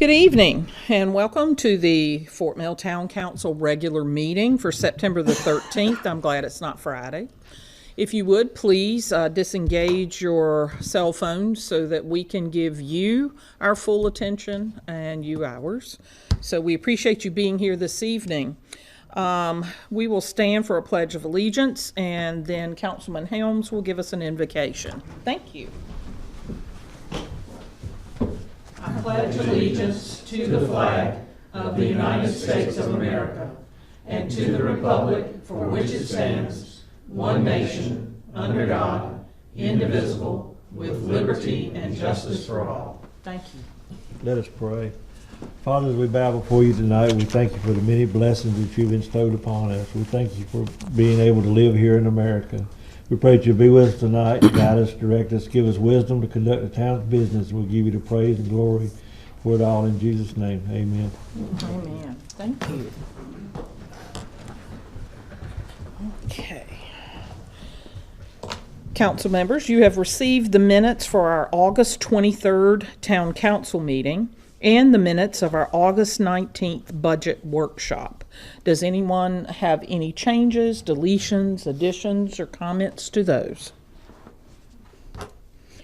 Good evening and welcome to the Fort Mill Town Council regular meeting for September the 13th. I'm glad it's not Friday. If you would, please disengage your cell phones so that we can give you our full attention and you ours. So we appreciate you being here this evening. We will stand for a Pledge of Allegiance and then Councilman Helms will give us an invocation. Thank you. I pledge allegiance to the flag of the United States of America and to the republic for which it stands, one nation, under God, indivisible, with liberty and justice for all. Thank you. Let us pray. Father, as we bow before you tonight, we thank you for the many blessings that you've bestowed upon us. We thank you for being able to live here in America. We pray that you'll be with us tonight, guide us, direct us, give us wisdom to conduct the town's business. We'll give you the praise and glory for it all in Jesus' name. Amen. Amen. Thank you. Okay. Council members, you have received the minutes for our August 23rd Town Council meeting and the minutes of our August 19th budget workshop. Does anyone have any changes, deletions, additions, or comments to those?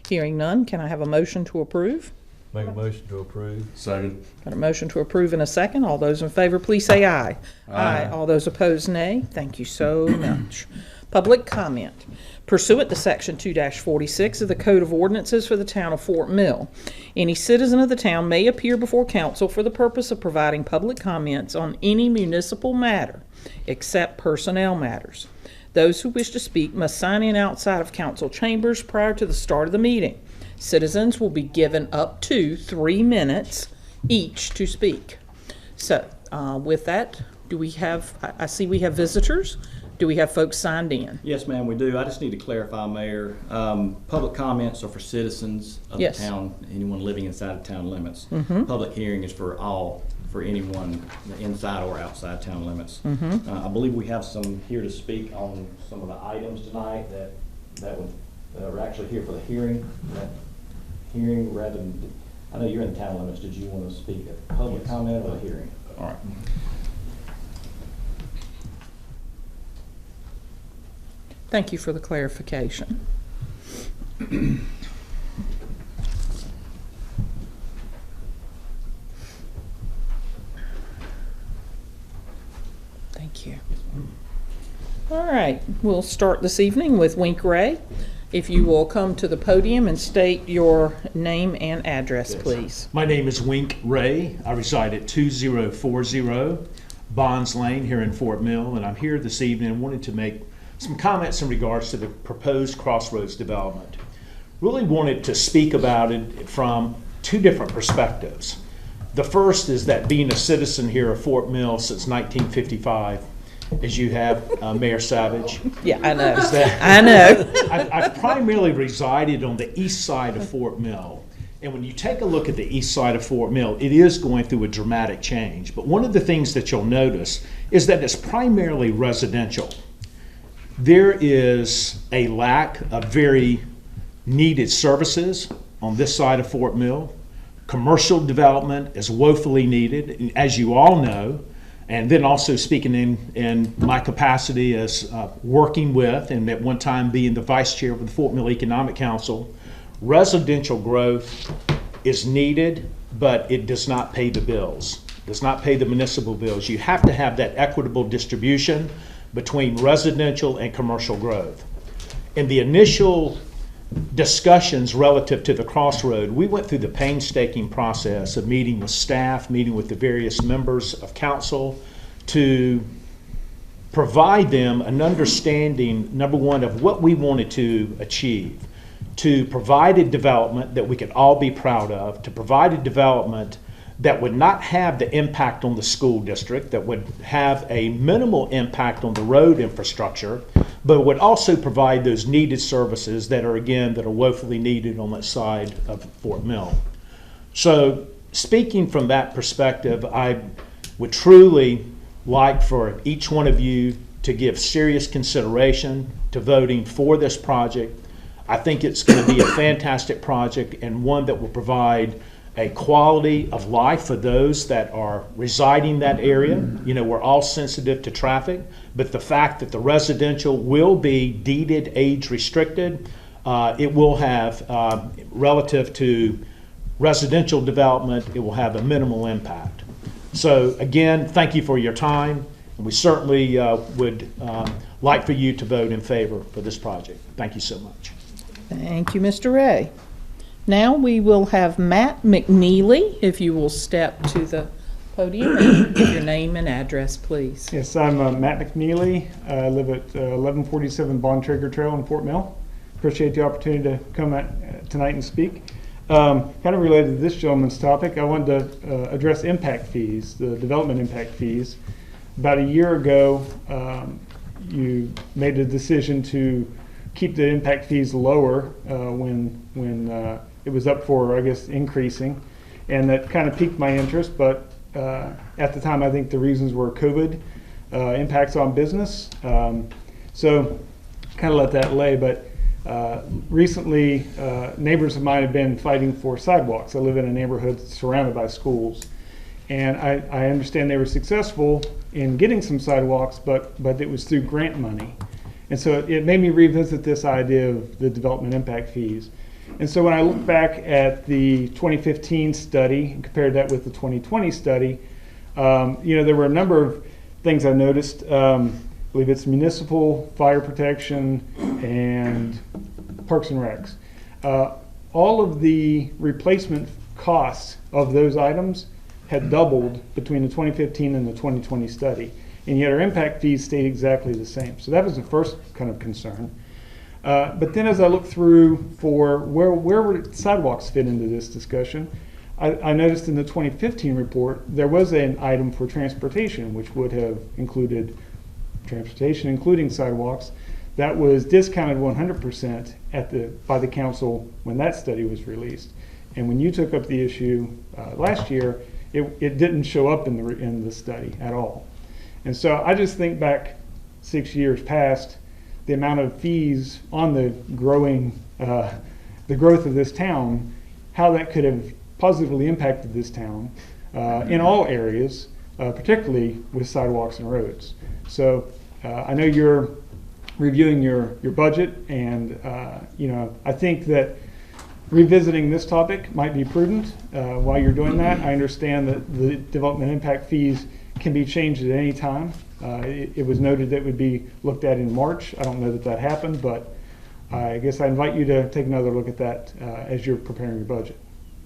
Hearing none, can I have a motion to approve? Make a motion to approve. Second. Got a motion to approve in a second. All those in favor, please say aye. Aye. All those opposed, nay. Thank you so much. Public comment. Pursuant to Section 2-46 of the Code of Ordinances for the Town of Fort Mill, any citizen of the town may appear before council for the purpose of providing public comments on any municipal matter, except personnel matters. Those who wish to speak must sign in outside of council chambers prior to the start of the meeting. Citizens will be given up to 3 minutes each to speak. So, with that, do we have, I see we have visitors. Do we have folks signed in? Yes, ma'am, we do. I just need to clarify, Mayor. Public comments are for citizens of the town, anyone living inside of town limits. Public hearing is for anyone inside or outside town limits. I believe we have some here to speak on some of the items tonight that are actually here for the hearing. Rather than, I know you're in the town limits. Did you want to speak at public comment or a hearing? All right. Thank you for the clarification. Thank you. All right, we'll start this evening with Wink Ray. If you will come to the podium and state your name and address, please. My name is Wink Ray. I reside at 2040 Bonds Lane here in Fort Mill, and I'm here this evening and wanted to make some comments in regards to the proposed Crossroads development. Really wanted to speak about it from two different perspectives. The first is that being a citizen here of Fort Mill since 1955, as you have, Mayor Savage. Yeah, I know. I know. I've primarily resided on the east side of Fort Mill. And when you take a look at the east side of Fort Mill, it is going through a dramatic change. But one of the things that you'll notice is that it's primarily residential. There is a lack of very needed services on this side of Fort Mill. Commercial development is woefully needed, as you all know. And then also speaking in my capacity as working with and at one time being the vice chair of the Fort Mill Economic Council, residential growth is needed, but it does not pay the bills, does not pay the municipal bills. You have to have that equitable distribution between residential and commercial growth. In the initial discussions relative to the Crossroad, we went through the painstaking process of meeting with staff, meeting with the various members of council to provide them an understanding, number one, of what we wanted to achieve, to provide a development that we could all be proud of, to provide a development that would not have the impact on the school district, that would have a minimal impact on the road infrastructure, but would also provide those needed services that are woefully needed on that side of Fort Mill. So speaking from that perspective, I would truly like for each one of you to give serious consideration to voting for this project. I think it's going to be a fantastic project and one that will provide a quality of life for those that are residing in that area. You know, we're all sensitive to traffic, but the fact that the residential will be deeded age restricted, it will have, relative to residential development, it will have a minimal impact. So again, thank you for your time. And we certainly would like for you to vote in favor for this project. Thank you so much. Thank you, Mr. Ray. Now we will have Matt McNeely, if you will step to the podium and give your name and address, please. Yes, I'm Matt McNeely. I live at 1147 Bontrager Trail in Fort Mill. Appreciate the opportunity to come tonight and speak. Kind of related to this gentleman's topic, I wanted to address impact fees, the development impact fees. About a year ago, you made a decision to keep the impact fees lower when it was up for, I guess, increasing. And that kind of piqued my interest, but at the time I think the reasons were COVID, impacts on business. So kind of let that lay, but recently neighbors of mine have been fighting for sidewalks. I live in a neighborhood surrounded by schools. And I understand they were successful in getting some sidewalks, but it was through grant money. And so it made me revisit this idea of the development impact fees. And so when I look back at the 2015 study and compared that with the 2020 study, you know, there were a number of things I noticed. I believe it's municipal, fire protection, and parks and recs. All of the replacement costs of those items had doubled between the 2015 and the 2020 study. And yet our impact fees stayed exactly the same. So that was the first kind of concern. But then as I look through for where would sidewalks fit into this discussion, I noticed in the 2015 report, there was an item for transportation, which would have included transportation, including sidewalks. That was discounted 100% by the council when that study was released. And when you took up the issue last year, it didn't show up in the study at all. And so I just think back 6 years past, the amount of fees on the growth of this town, how that could have positively impacted this town in all areas, particularly with sidewalks and roads. So I know you're reviewing your budget, and you know, I think that revisiting this topic might be prudent while you're doing that. I understand that the development impact fees can be changed at any time. It was noted that it would be looked at in March. I don't know that happened, but I guess I invite you to take another look at that as you're preparing your budget.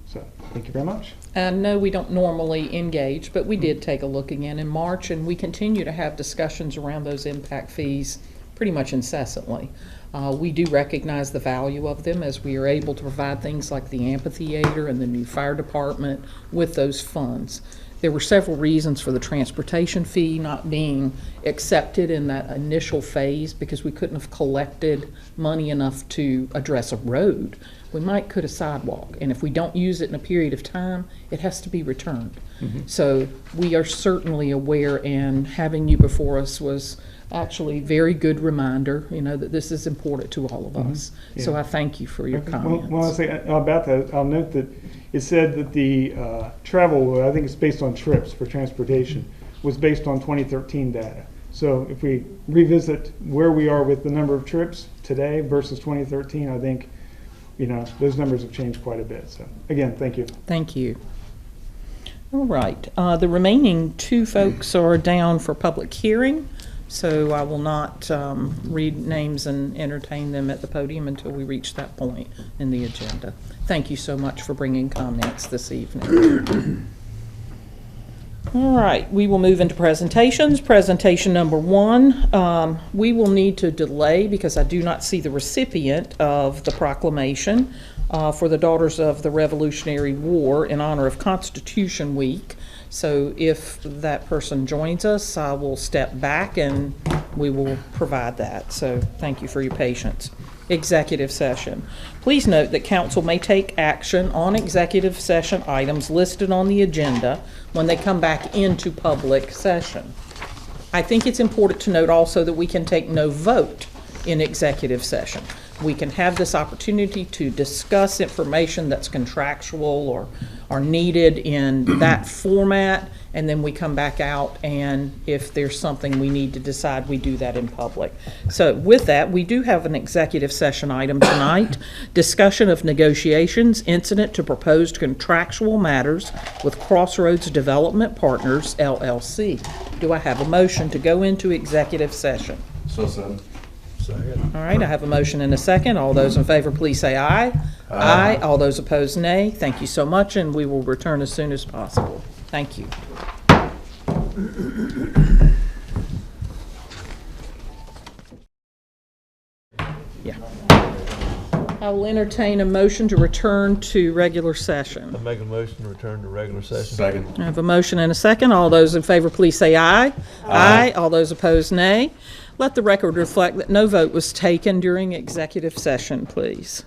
So thank you very much. And no, we don't normally engage, but we did take a look again in March, and we continue to have discussions around those impact fees pretty much incessantly. We do recognize the value of them as we are able to provide things like the amphitheater and the new fire department with those funds. There were several reasons for the transportation fee not being accepted in that initial phase, because we couldn't have collected money enough to address a road. We might could a sidewalk, and if we don't use it in a period of time, it has to be returned. Mm-hmm. So we are certainly aware, and having you before us was actually a very good reminder, you know, that this is important to all of us. Mm-hmm. Yeah. So I thank you for your comments. Well, I'll say about that, I'll note that it said that the travel, I think it's based on trips for transportation, was based on 2013 data. So if we revisit where we are with the number of trips today versus 2013, I think, you know, those numbers have changed quite a bit. So again, thank you. Thank you. All right. The remaining two folks are down for public hearing, so I will not read names and entertain them at the podium until we reach that point in the agenda. Thank you so much for bringing comments this evening. All right, we will move into presentations. Presentation number one, we will need to delay because I do not see the recipient of the proclamation for the Daughters of the Revolutionary War in honor of Constitution Week. So if that person joins us, I will step back and we will provide that. So thank you for your patience. Executive session. Please note that council may take action on executive session items listed on the agenda when they come back into public session. I think it's important to note also that we can take no vote in executive session. we can have this opportunity to discuss information that's contractual or needed in that format, and then we come back out, and if there's something we need to decide, we do that in public. So with that, we do have an executive session item tonight, discussion of negotiations incident to proposed contractual matters with Crossroads Development Partners, LLC. Do I have a motion to go into executive session? So said. All right, I have a motion and a second. All those in favor, please say aye. Aye. All those opposed, nay. Thank you so much, and we will return as soon as possible. Thank you. Yeah. I will entertain a motion to return to regular session. I make a motion to return to regular session. Second. I have a motion and a second. All those in favor, please say aye. Aye. All those opposed, nay. Let the record reflect that no vote was taken during executive session, please.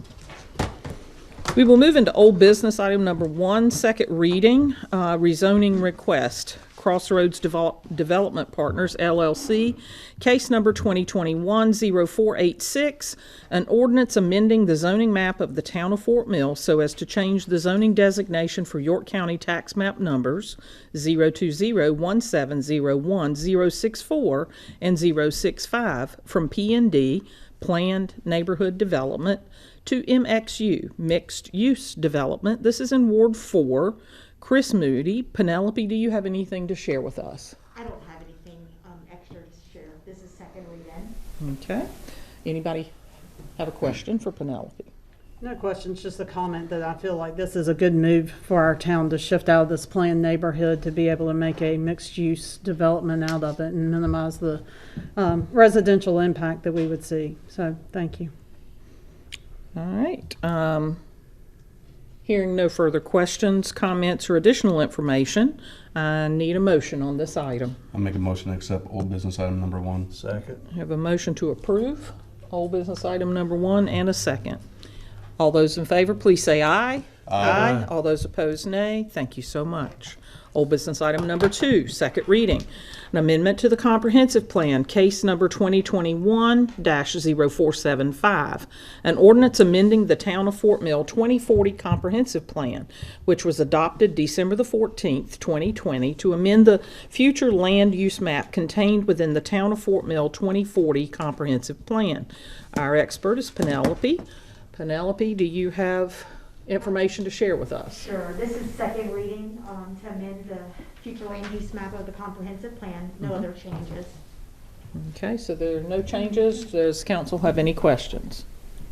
We will move into old business item number 1, second reading, rezoning request. Crossroads Development Partners, LLC, case number 2021-0486, an ordinance amending the zoning map of the town of Fort Mill so as to change the zoning designation for York County tax map numbers 020-1701-064 and 065 from P&D, Planned Neighborhood Development, to MXU, Mixed Use Development. This is in Ward 4. Chris Moody. Penelope, do you have anything to share with us? I don't have anything extra to share. This is second read-in. Okay. Anybody have a question for Penelope? No questions, just a comment that I feel like this is a good move for our town to shift out of this planned neighborhood to be able to make a mixed-use development out of it and minimize the residential impact that we would see. So, thank you. All right. Hearing no further questions, comments, or additional information, I need a motion on this item. I'll make a motion to accept old business item number 1. Second. I have a motion to approve old business item number 1 and a second. All those in favor, please say aye. Aye. All those opposed, nay. Thank you so much. Old business item number 2, second reading. An amendment to the comprehensive plan, case number 2021-0475. An ordinance amending the town of Fort Mill 2040 comprehensive plan, which was adopted December the 14th, 2020, to amend the future land use map contained within the town of Fort Mill 2040 comprehensive plan. Our expert is Penelope. Penelope, do you have information to share with us? Sure. This is second reading to amend the future land use map of the comprehensive plan. No other changes. Okay, so there are no changes. Does council have any questions?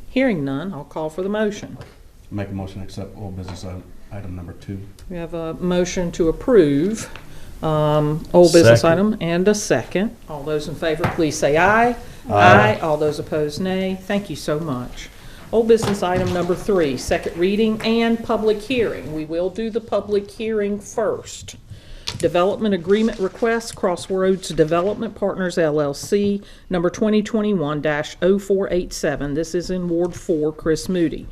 Hearing none, I'll call for the motion. Make a motion to accept old business item number 2. We have a motion to approve old business Second. item and a second. All those in favor, please say aye. Aye. All those opposed, nay. Thank you so much. Old business item number 3, second reading and public hearing. We will do the public hearing first. Development agreement request, Crossroads Development Partners, LLC, number 2021-0487. This is in Ward 4, Chris Moody.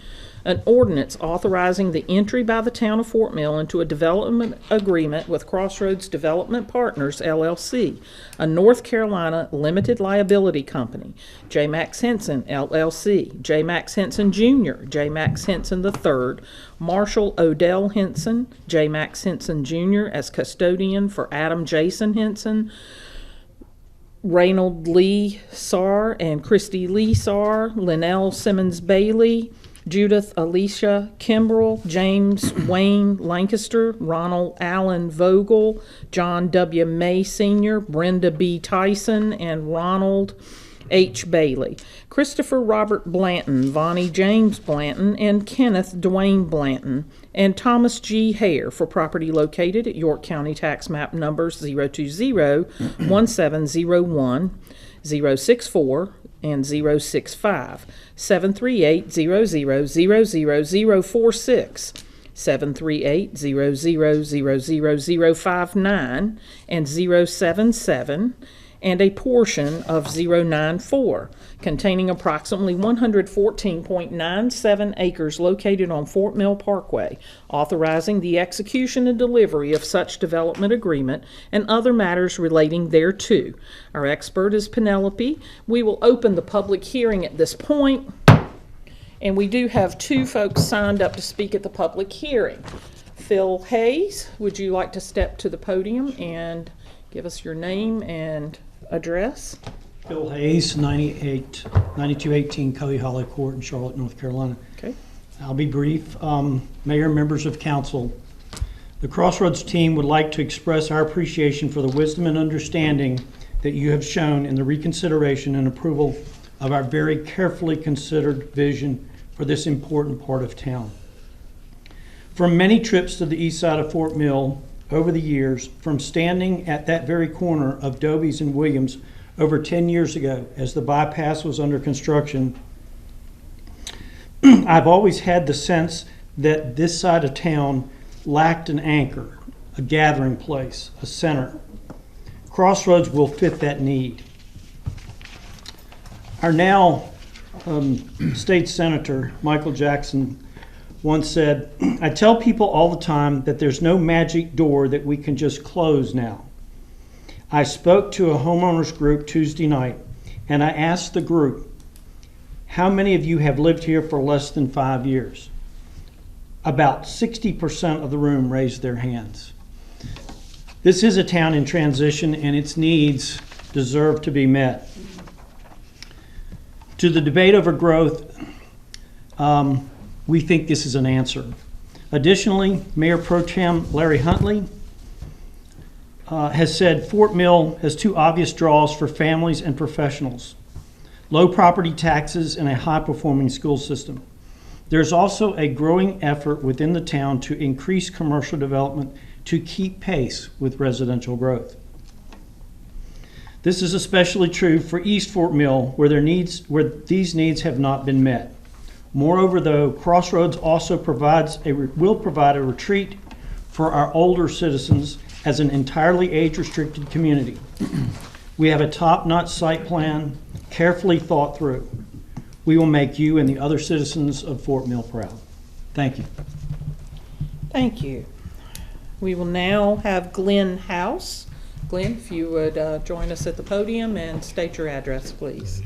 An ordinance authorizing the entry by the town of Fort Mill into a development agreement with Crossroads Development Partners, LLC, a North Carolina limited liability company, J. Max Henson, LLC, J. Max Henson Jr., J. Max Henson III, Marshall Odell Henson, J. Max Henson Jr. as custodian for Adam Jason Henson, Reynold Lee Sarr and Christy Lee Sarr, Linnell Simmons Bailey, Judith Alicia Kimbrell, James Wayne Lancaster, Ronald Allen Vogel, John W. May Sr., Brenda B. Tyson, and Ronald H. Bailey. Christopher Robert Blanton, Vonnie James Blanton, and Kenneth Dwayne Blanton, and Thomas G. Hare for property located at York County Tax Map numbers 020-1701, 064, and 065, 738-000046, 738-000059, and 077, and a portion of 094, containing approximately 114.97 acres located on Fort Mill Parkway, authorizing the execution and delivery of such development agreement and other matters relating thereto. Our expert is Penelope. We will open the public hearing at this point. And we do have two folks signed up to speak at the public hearing. Phil Hayes, would you like to step to the podium and give us your name and address? Phil Hayes, 9218 Cully Hollow Court in Charlotte, North Carolina. Okay. I'll be brief. Mayor, members of council, the Crossroads team would like to express our appreciation for the wisdom and understanding that you have shown in the reconsideration and approval of our very carefully considered vision for this important part of town. From many trips to the east side of Fort Mill over the years, from standing at that very corner of Doby's and Williams over 10 years ago as the bypass was under construction, I've always had the sense that this side of town lacked an anchor, a gathering place, a center. Crossroads will fit that need. Our now state senator, Michael Jackson, once said, "I tell people all the time that there's no magic door that we can just close now." I spoke to a homeowners group Tuesday night, and I asked the group, how many of you have lived here for less than 5 years? About 60% of the room raised their hands. This is a town in transition, and its needs deserve to be met. To the debate over growth, we think this is an answer. Additionally, Mayor Pro Tem Larry Huntley has said Fort Mill has two obvious draws for families and professionals: low property taxes and a high-performing school system. There's also a growing effort within the town to increase commercial development to keep pace with residential growth. This is especially true for East Fort Mill, where these needs have not been met. Moreover, though, Crossroads also will provide a retreat for our older citizens as an entirely age-restricted community. We have a top-notch site plan, carefully thought through. We will make you and the other citizens of Fort Mill proud. Thank you. Thank you. We will now have Glenn House. Glenn, if you would join us at the podium and state your address, please.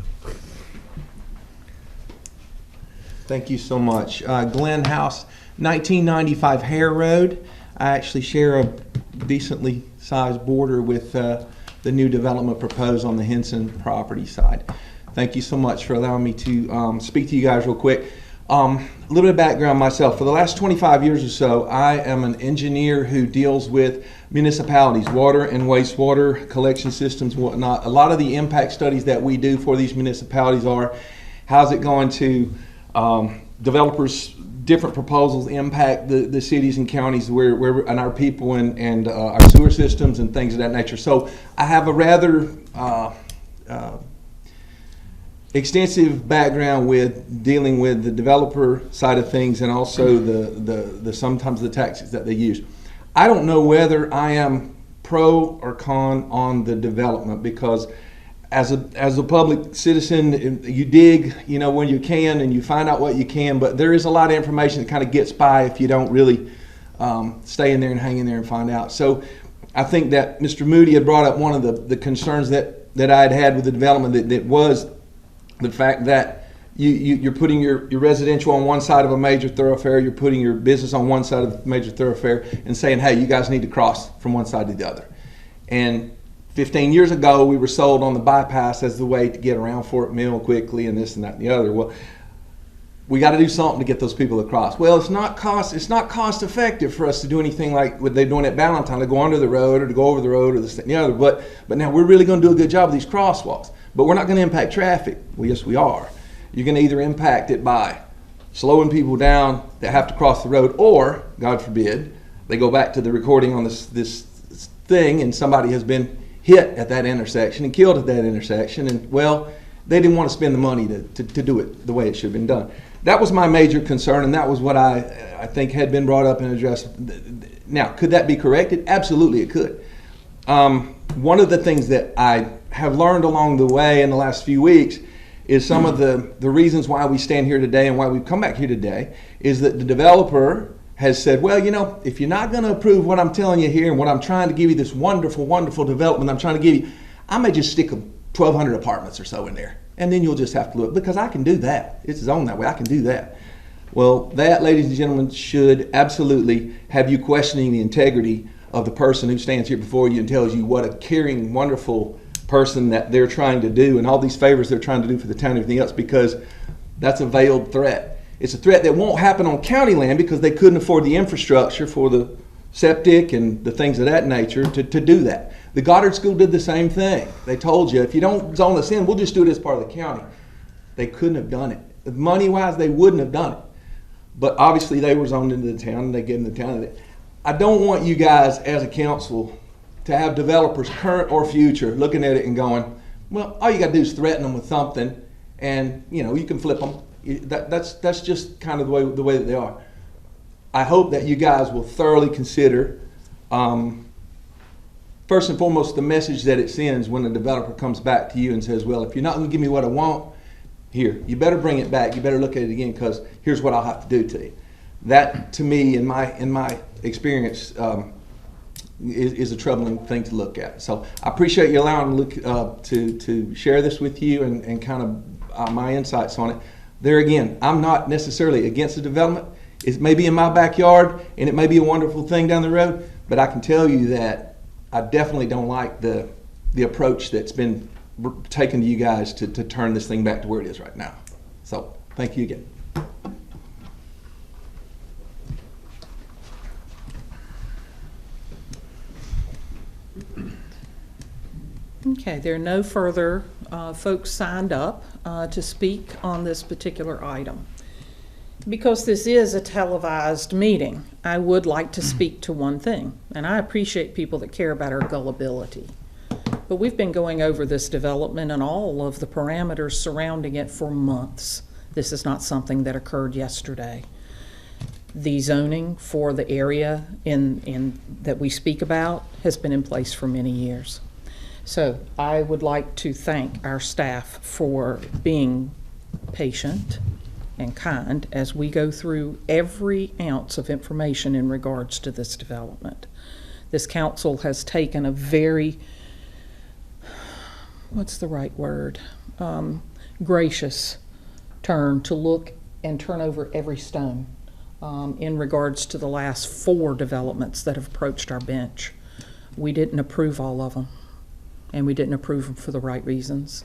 Thank you so much. Glenn House, 1995 Hare Road. I actually share a decently sized border with the new development proposed on the Henson property side. Thank you so much for allowing me to speak to you guys real quick. A little bit of background myself. For the last 25 years or so, I am an engineer who deals with municipalities, water and wastewater collection systems and whatnot. A lot of the impact studies that we do for these municipalities are how's it going to developers' different proposals impact the cities and counties and our people and our sewer systems and things of that nature. So I have a rather extensive background with dealing with the developer side of things and also the sometimes the tactics that they use. I don't know whether I am pro or con on the development, because as a public citizen, you dig, when you can, and you find out what you can, but there is a lot of information that kind of gets by if you don't really stay in there and hang in there and find out. So I think that Mr. Moody had brought up one of the concerns that I had with the development that was the fact that you're putting your residential on one side of a major thoroughfare, you're putting your business on one side of the major thoroughfare and saying, hey, you guys need to cross from one side to the other. And 15 years ago, we were sold on the bypass as the way to get around Fort Mill quickly and this and that and the other. Well, we got to do something to get those people across. Well, it's not cost effective for us to do anything like what they're doing at Ballantyne, to go under the road or to go over the road or this and the other. But now we're really going to do a good job of these crosswalks. But we're not going to impact traffic. Well, yes, we are. You're going to either impact it by slowing people down that have to cross the road, or, God forbid, they go back to the recording on this thing and somebody has been hit at that intersection and killed at that intersection, and, well, they didn't want to spend the money to do it the way it should have been done. That was my major concern, and that was what I think had been brought up and addressed. Now, could that be corrected? Absolutely, it could. One of the things that I have learned along the way in the last few weeks is some of the reasons why we stand here today and why we've come back here today is that the developer has said, well, if you're not going to approve what I'm telling you here and what I'm trying to give you, this wonderful, wonderful development I'm trying to give you, I may just stick 1,200 apartments or so in there. and then you'll just have to look, because I can do that. It's zoned that way, I can do that. Well, that, ladies and gentlemen, should absolutely have you questioning the integrity of the person who stands here before you and tells you what a caring, wonderful person that they're trying to do and all these favors they're trying to do for the town and everything else, because that's a veiled threat. It's a threat that won't happen on county land because they couldn't afford the infrastructure for the septic and the things of that nature to do that. The Goddard School did the same thing. They told you, if you don't zone us in, we'll just do it as part of the county. They couldn't have done it. Money-wise, they wouldn't have done it. But obviously they were zoned into the town and they gave them the town. I don't want you guys as a council to have developers, current or future, looking at it and going, well, all you got to do is threaten them with something and, you know, you can flip them. That's just kind of the way that they are. I hope that you guys will thoroughly consider, first and foremost, the message that it sends when a developer comes back to you and says, well, if you're not going to give me what I want, here, you better bring it back. You better look at it again, because here's what I'll have to do to you. That, to me, in my experience, is a troubling thing to look at. So I appreciate you allowing me to share this with you and kind of my insights on it. There again, I'm not necessarily against the development. It may be in my backyard and it may be a wonderful thing down the road, but I can tell you that I definitely don't like the approach that's been taken to you guys to turn this thing back to where it is right now. So thank you again. Okay, there are no further folks signed up to speak on this particular item. Because this is a televised meeting, I would like to speak to one thing, and I appreciate people that care about our gullibility. But we've been going over this development and all of the parameters surrounding it for months. This is not something that occurred yesterday. The zoning for the area that we speak about has been in place for many years. So I would like to thank our staff for being patient and kind as we go through every ounce of information in regards to this development. This council has taken a very, what's the right word, gracious turn to look and turn over every stone in regards to the last 4 developments that have approached our bench. We didn't approve all of them, and we didn't approve them for the right reasons.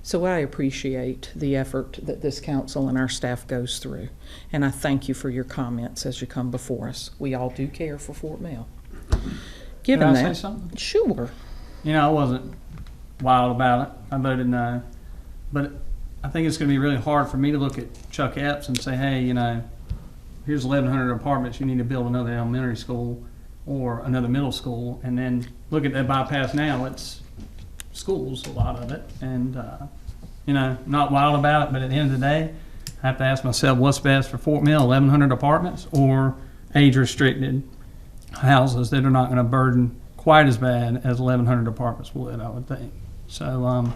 So I appreciate the effort that this council and our staff goes through, and I thank you for your comments as you come before us. We all do care for Fort Mill. Given Can I that, say something? Sure. You know, I wasn't wild about it. I voted no. But I think it's going to be really hard for me to look at Chuck Epps and say, hey, you know, here's 1,100 apartments. You need to build another elementary school or another middle school. And then look at that bypass now. It's schools, a lot of it. And, you know, not wild about it. But at the end of the day, I have to ask myself, what's best for Fort Mill, 1,100 apartments or age-restricted houses that are not going to burden quite as bad as 1,100 apartments would, I would think. So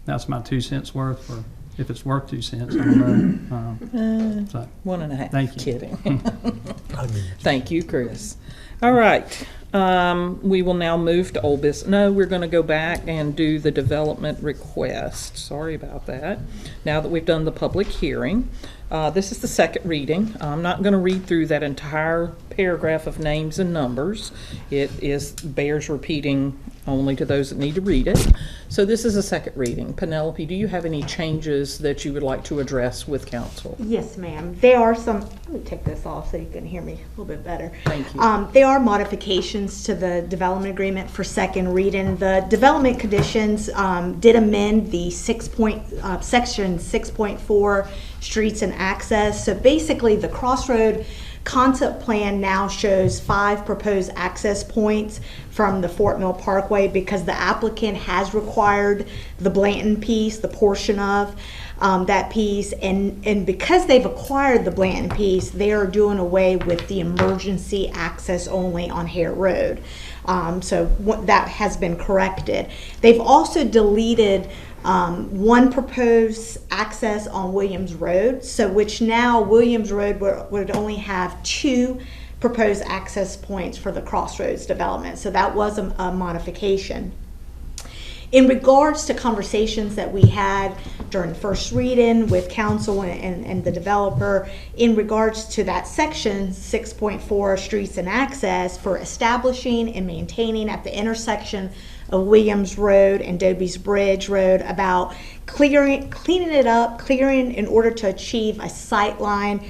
that's my 2 cents worth, for if it's worth 2 cents, I don't know. So, 1.5. thank you. Kidding. Thank you, Chris. All right. We will now move to old business. No, we're going to go back and do the development request. Sorry about that. Now that we've done the public hearing, this is the second reading. I'm not going to read through that entire paragraph of names and numbers. It bears repeating only to those that need to read it. So this is a second reading. Penelope, do you have any changes that you would like to address with council? Yes, ma'am. There are some, let me take this off so you can hear me a little bit better. Thank you. There are modifications to the development agreement for second reading. The development conditions did amend the section 6.4 streets and access. So basically the Crossroad concept plan now shows 5 proposed access points from the Fort Mill Parkway because the applicant has required the Blanton piece, the portion of that piece, and because they've acquired the Blanton piece, they are doing away with the emergency access only on Hare Road. So that has been corrected. They've also deleted one proposed access on Williams Road, so which now Williams Road would only have 2 proposed access points for the Crossroads development. So that was a modification. In regards to conversations that we had during first reading with council and the developer, in regards to that section 6.4 streets and access for establishing and maintaining at the intersection of Williams Road and Doby's Bridge Road, about cleaning it up, clearing in order to achieve a sightline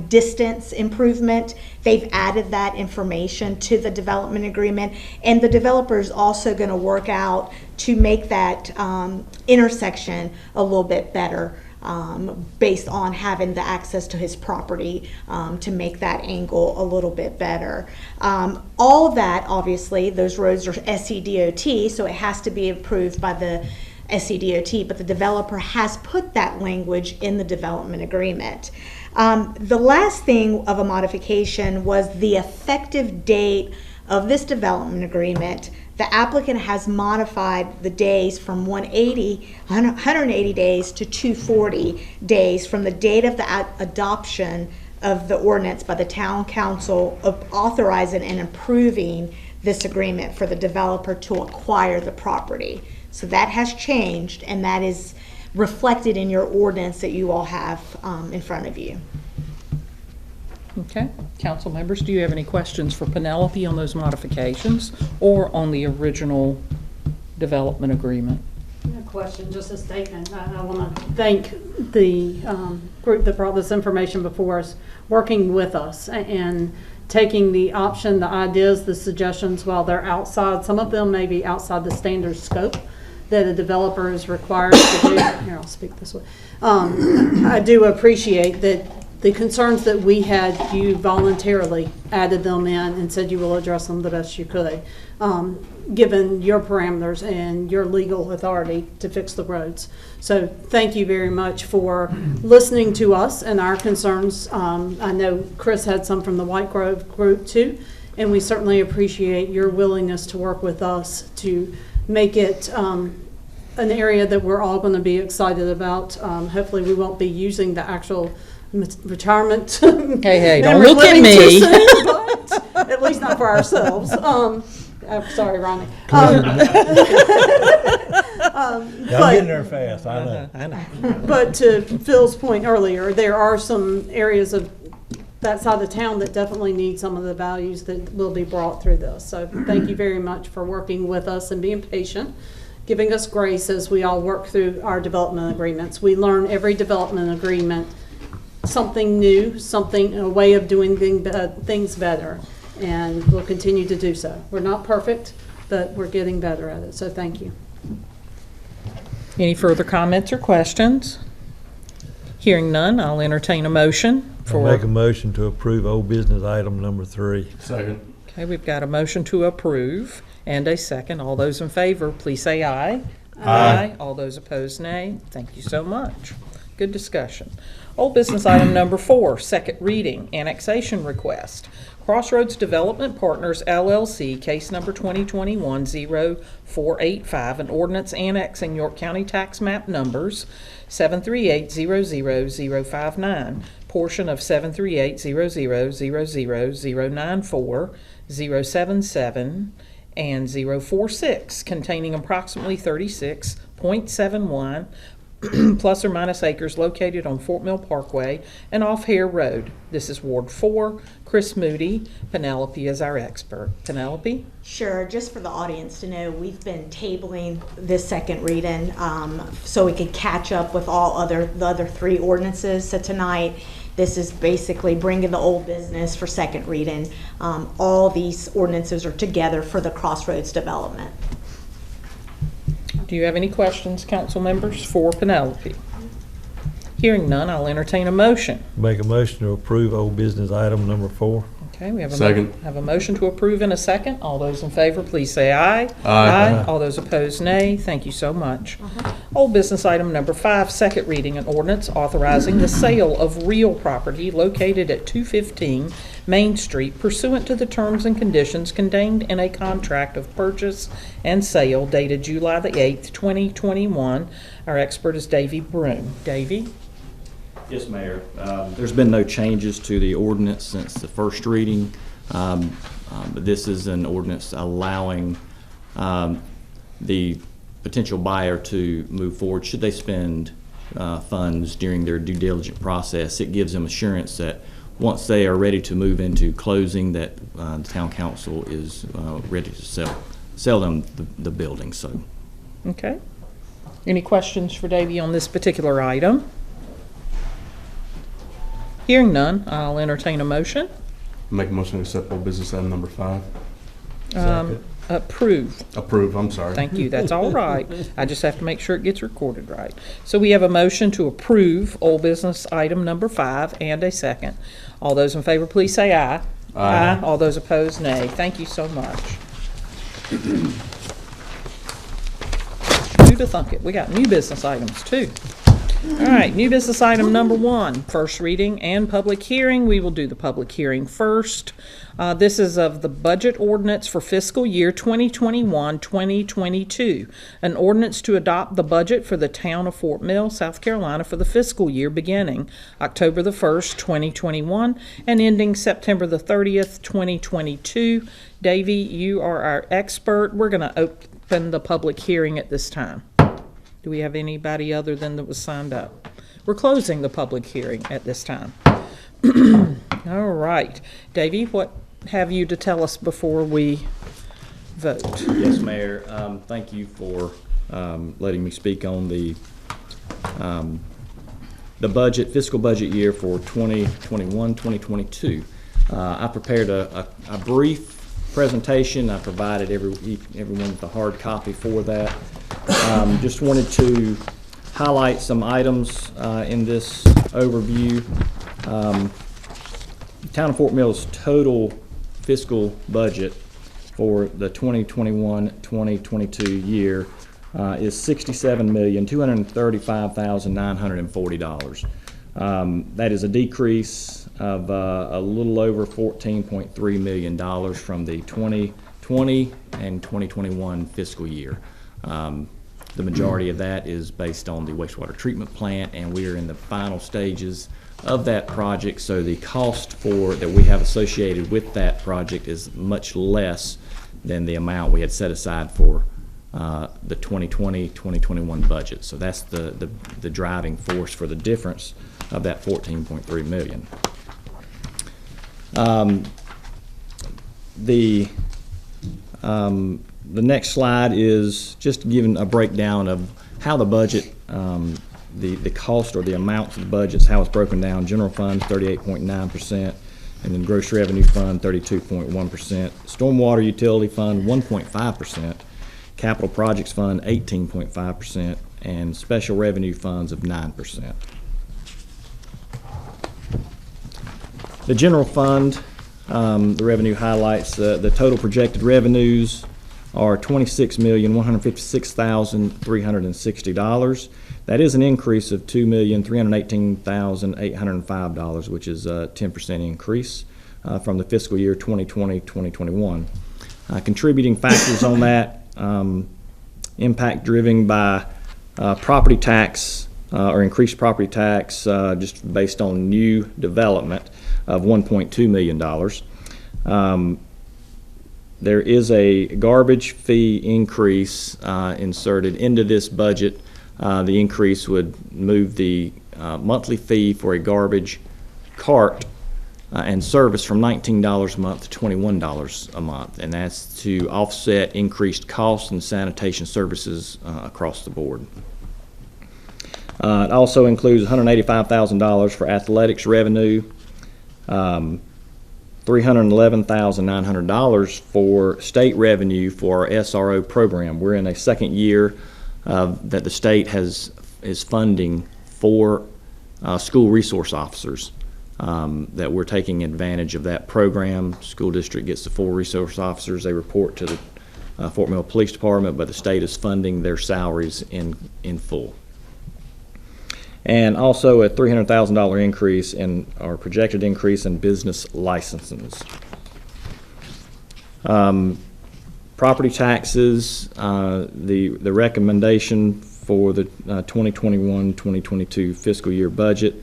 distance improvement. They've added that information to the development agreement, and the developer is also going to work out to make that intersection a little bit better, based on having the access to his property, to make that angle a little bit better. All of that, obviously, those roads are SCDOT, so it has to be approved by the SCDOT, but the developer has put that language in the development agreement. The last thing of a modification was the effective date of this development agreement. The applicant has modified the days from 180 days to 240 days from the date of the adoption of the ordinance by the town council of authorizing and approving this agreement for the developer to acquire the property. So that has changed, and that is reflected in your ordinance that you all have in front of you. Okay, council members, do you have any questions for Penelope on those modifications or on the original development agreement? No question, just a statement. I want to thank the group that brought this information before us, working with us and taking the option, the ideas, the suggestions while they're outside. Some of them may be outside the standard scope that a developer is required to do. Here, I'll speak this way. I do appreciate that the concerns that we had, you voluntarily added them in and said you will address them the best you could, given your parameters and your legal authority to fix the roads. So thank you very much for listening to us and our concerns. I know Chris had some from the White Grove group too, and we certainly appreciate your willingness to work with us to make it an area that we're all going to be excited about. Hopefully we won't be using the actual retirement. Hey, don't look at me. Soon, but at least not for ourselves. I'm sorry, Ronnie. I'm getting there fast, I know. But to Phil's point earlier, there are some areas of that side of the town that definitely need some of the values that will be brought through this. So thank you very much for working with us and being patient, giving us grace as we all work through our development agreements. We learn every development agreement something new, a way of doing things better, and we'll continue to do so. We're not perfect, but we're getting better at it, so thank you. Any further comments or questions? Hearing none, I'll entertain a motion I'll make a motion to approve old business item number 3. Second. Okay, we've got a motion to approve and a second. All those in favor, please say aye. Aye. All those opposed, nay. Thank you so much. Good discussion. Old business item number 4, second reading, annexation request. Crossroads Development Partners, LLC, case number 2021-0485, an ordinance annexing York County tax map numbers 738-00059, portion of 738-0000094, 077, and 046, containing approximately 36.71 plus or minus acres located on Fort Mill Parkway and off Hare Road. This is Ward 4. Chris Moody. Penelope is our expert. Penelope? Sure, just for the audience to know, we've been tabling this second reading so we could catch up with the other 3 ordinances. So tonight, this is basically bringing the old business for second reading. All these ordinances are together for the Crossroads development. Do you have any questions, council members, for Penelope? Hearing none, I'll entertain a motion. Make a motion to approve old business item number 4. Okay, we have Second. have a motion to approve in a second. All those in favor, please say aye. Aye. All those opposed, nay. Thank you so much. Old business item number 5, second reading, an ordinance authorizing the sale of real property located at 215 Main Street pursuant to the terms and conditions contained in a contract of purchase and sale dated July the 8th, 2021. Our expert is Davy Broom. Davy? Yes, Mayor. There's been no changes to the ordinance since the first reading. But this is an ordinance allowing the potential buyer to move forward. Should they spend funds during their due diligence process, it gives them assurance that once they are ready to move into closing, that the town council is ready to sell them the building. So, Okay. Any questions for Davey on this particular item? Hearing none, I'll entertain a motion. Make a motion to accept old business item number 5. Approve. Approve, I'm sorry. Thank you, that's all right. I just have to make sure it gets recorded right. So we have a motion to approve old business item number 5 and a second. All those in favor, please say aye. Aye. All those opposed, nay. Thank you so much. Who'd have thunk it? We got new business items too. All right, new business item number 1, first reading and public hearing. We will do the public hearing first. This is of the budget ordinance for fiscal year 2021-2022, an ordinance to adopt the budget for the town of Fort Mill, South Carolina for the fiscal year beginning October the 1st, 2021 and ending September the 30th, 2022. Davey, you are our expert. We're going to open the public hearing at this time. Do we have anybody other than that was signed up? We're closing the public hearing at this time. All right. Davey, what have you to tell us before we vote? yes, Mayor. Thank you for letting me speak on the fiscal budget year for 2021-2022. I prepared a brief presentation. I provided everyone with a hard copy for that. Just wanted to highlight some items in this overview. The Town of Fort Mill's total fiscal budget for the 2021-2022 year is $67,235,940. That is a decrease of a little over $14.3 million from the 2020 and 2021 fiscal year. The majority of that is based on the wastewater treatment plant, and we are in the final stages of that project, so the cost that we have associated with that project is much less than the amount we had set aside for the 2020-2021 budget. So that's the driving force for the difference of that $14.3 million. The next slide is just giving a breakdown of how the budget, the cost or the amounts of the budgets, how it's broken down. General fund 38.9%, and then gross revenue fund 32.1%, stormwater utility fund 1.5%, capital projects fund 18.5%, and special revenue funds of 9%. The general fund, the revenue highlights the total projected revenues are $26,156,360. That is an increase of $2,318,805, which is a 10% increase from the fiscal year 2020-2021. Contributing factors on that, impact driven by property tax or increased property tax just based on new development of $1.2 million. There is a garbage fee increase inserted into this budget. The increase would move the monthly fee for a garbage cart and service from $19 a month to $21 a month, and that's to offset increased costs and sanitation services across the board. It also includes $185,000 for athletics revenue, $311,900 for state revenue for our SRO program. We're in a second year that the state is funding for school resource officers, that we're taking advantage of that program. School district gets the 4 resource officers. They report to the Fort Mill Police Department, but the state is funding their salaries in full. And also a $300,000 increase in our projected increase in business licenses. Property taxes, the recommendation for the 2021-2022 fiscal year budget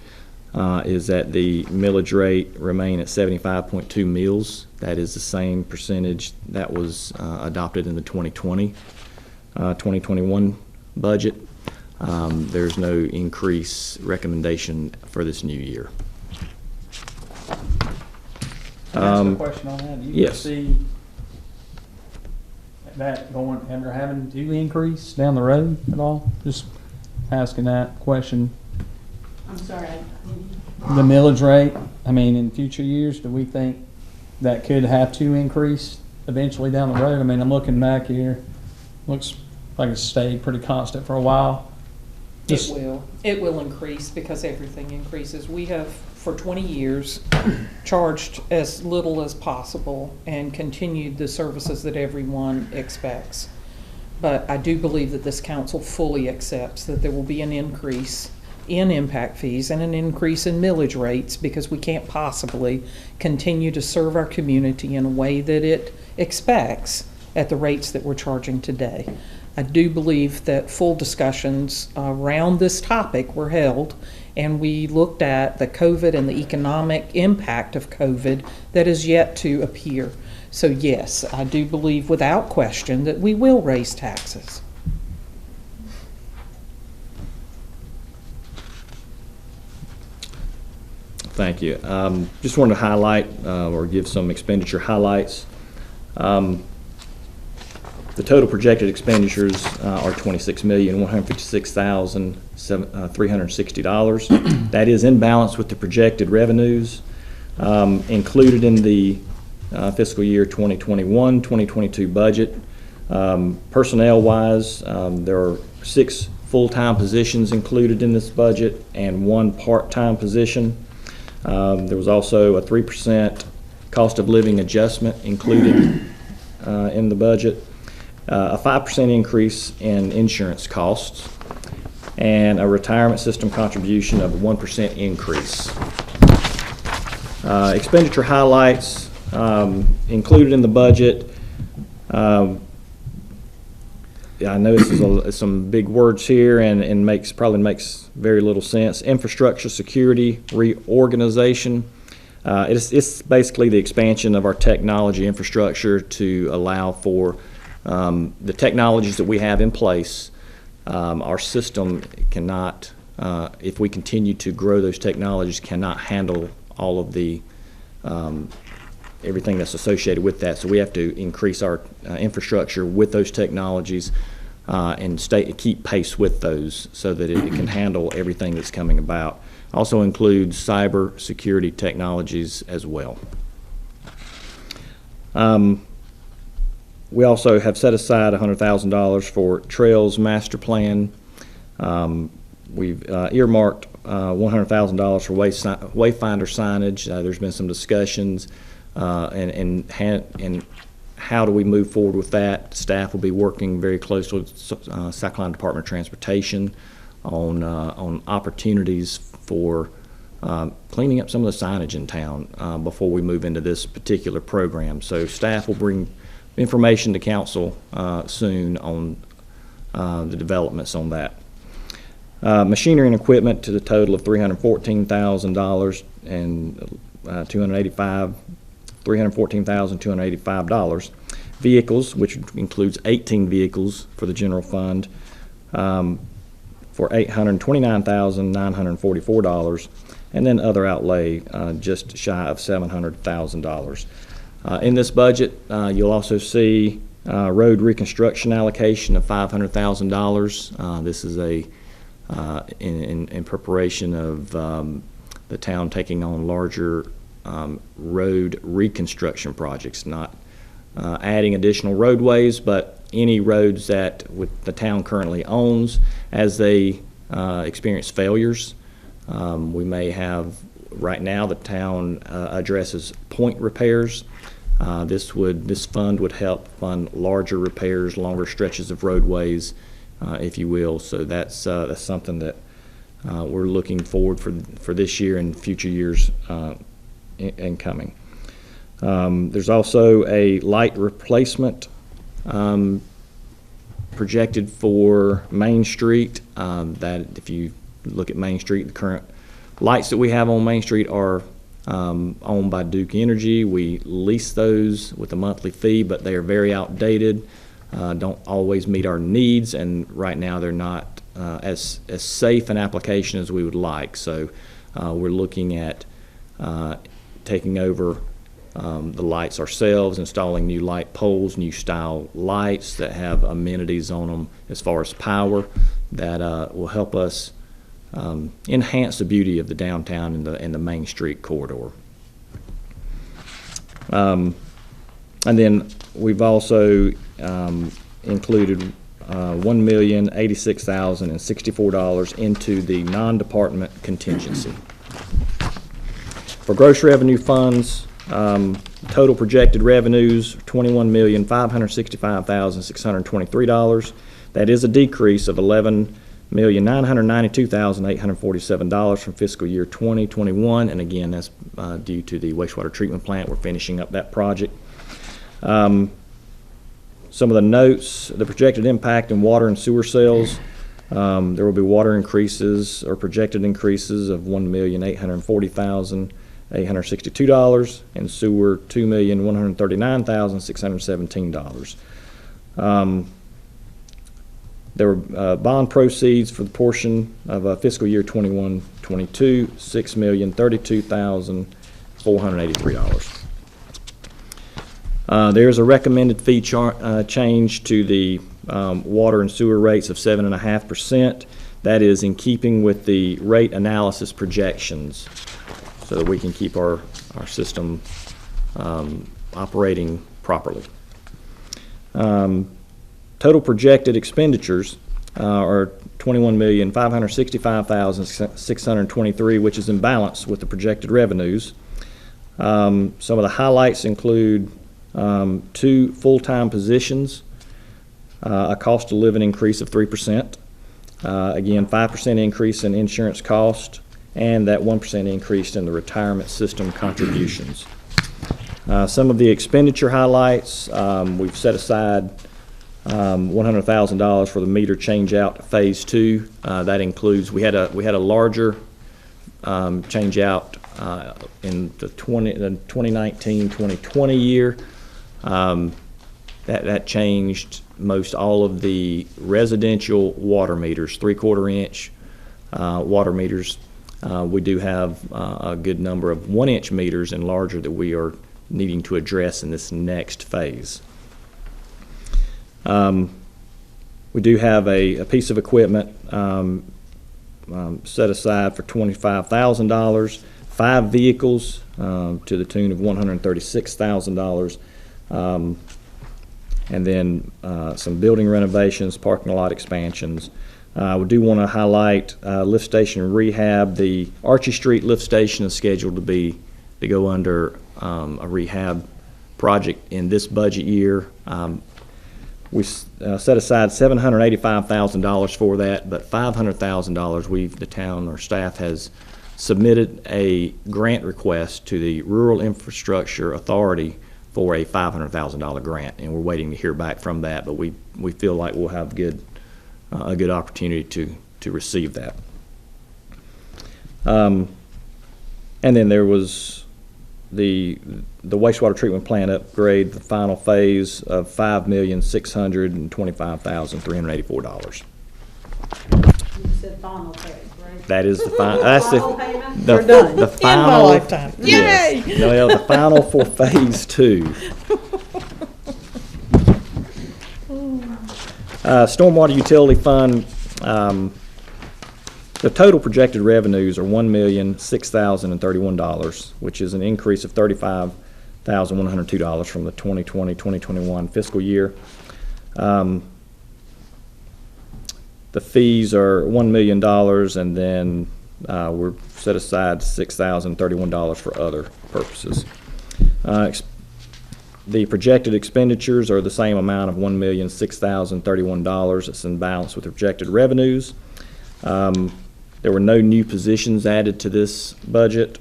is that the millage rate remain at 75.2 mills. That is the same percentage that was adopted in the 2021 budget. There's no increase recommendation for this new year. Can I ask a question on that? Do you yes. see that going, ever having to increase down the road at all? Just asking that question. I'm sorry. The millage rate, I mean, in future years, do we think that could have to increase eventually down the road? I mean, I'm looking back here, looks like it's stayed pretty constant for a while. Just- It will increase because everything increases. We have, for 20 years, charged as little as possible and continued the services that everyone expects. But I do believe that this council fully accepts that there will be an increase in impact fees and an increase in millage rates because we can't possibly continue to serve our community in a way that it expects at the rates that we're charging today. I do believe that full discussions around this topic were held, and we looked at the COVID and the economic impact of COVID that is yet to appear. So yes, I do believe without question that we will raise taxes. Thank you. Just wanted to highlight or give some expenditure highlights. The total projected expenditures are $26,156,360. That is in balance with the projected revenues included in the fiscal year 2021-2022 budget. Personnel-wise, there are 6 full-time positions included in this budget and 1 part-time position. There was also a 3% cost of living adjustment included in the budget. A 5% increase in insurance costs, and a retirement system contribution of a 1% increase. Expenditure highlights included in the budget. I know this is some big words here and probably makes very little sense. Infrastructure security reorganization. It's basically the expansion of our technology infrastructure to allow for the technologies that we have in place. Our system cannot, if we continue to grow those technologies, cannot handle all of the everything that's associated with that. So we have to increase our infrastructure with those technologies and keep pace with those so that it can handle everything that's coming about. Also includes cyber security technologies as well. We also have set aside $100,000 for Trails Master Plan. We've earmarked $100,000 for Wayfinder signage. There's been some discussions and how do we move forward with that. Staff will be working very closely with South Carolina Department of Transportation on opportunities for cleaning up some of the signage in town before we move into this particular program. So staff will bring information to council soon on the developments on that. Machinery and equipment to the total of $314,000 and $314,285. Vehicles, which includes 18 vehicles for the general fund, for $829,944, and then other outlay just shy of $700,000. In this budget, you'll also see road reconstruction allocation of $500,000. This is in preparation of the town taking on larger road reconstruction projects, not adding additional roadways, but any roads that the town currently owns as they experience failures. We may have, right now the town addresses point repairs. This fund would help fund larger repairs, longer stretches of roadways, if you will. So that's something that we're looking forward for this year and future years incoming. There's also a light replacement projected for Main Street. That if you look at Main Street, the current lights that we have on Main Street are owned by Duke Energy. We lease those with a monthly fee, but they are very outdated, don't always meet our needs, and right now they're not as safe an application as we would like. So we're looking at taking over the lights ourselves, installing new light poles, new style lights that have amenities on them as far as power that will help us enhance the beauty of the downtown and the Main Street corridor. And then we've also included $1,086,064 into the non-department contingency. For gross revenue funds, total projected revenues, $21,565,623. That is a decrease of $11,992,847 from fiscal year 2021, and again, that's due to the wastewater treatment plant. We're finishing up that project. Some of the notes: the projected impact in water and sewer sales. There will be water increases or projected increases of $1,840,862, and sewer $2,139,617. There were bond proceeds for the portion of fiscal year 21-22, $6,032,483. There's a recommended fee change to the water and sewer rates of 7.5%. That is in keeping with the rate analysis projections, so that we can keep our system operating properly. Total projected expenditures are $21,565,623, which is in balance with the projected revenues. Some of the highlights include 2 full-time positions, a cost of living increase of 3%, again 5% increase in insurance cost, and that 1% increase in the retirement system contributions. Some of the expenditure highlights: we've set aside $100,000 for the meter change out phase 2. That includes, we had a larger change out in the 2019-2020 year. That changed most all of the residential water meters, 3/4 inch water meters. We do have a good number of 1-inch meters and larger that we are needing to address in this next phase. We do have a piece of equipment set aside for $25,000, 5 vehicles to the tune of $136,000, and then some building renovations, parking lot expansions. We do want to highlight lift station rehab. The Archie Street lift station is scheduled to go under a rehab project in this budget year. We set aside $785,000 for that, but $500,000 the town or staff has submitted a grant request to the Rural Infrastructure Authority for a $500,000 grant, and we're waiting to hear back from that, but we feel like we'll have a good opportunity to receive that. And then there was the wastewater treatment plant upgrade, the final phase of $5,625,384. You said final phase, right? That is the final. That's Final payment? the We're done. the In my final lifetime. Yes. Yay! No, the final for phase 2. Stormwater utility fund. The total projected revenues are $1,006,031, which is an increase of $35,102 from the 2020-2021 fiscal year. The fees are $1 million, and then we're set aside $6,031 for other purposes. The projected expenditures are the same amount of $1,006,031. It's in balance with the projected revenues. There were no new positions added to this budget.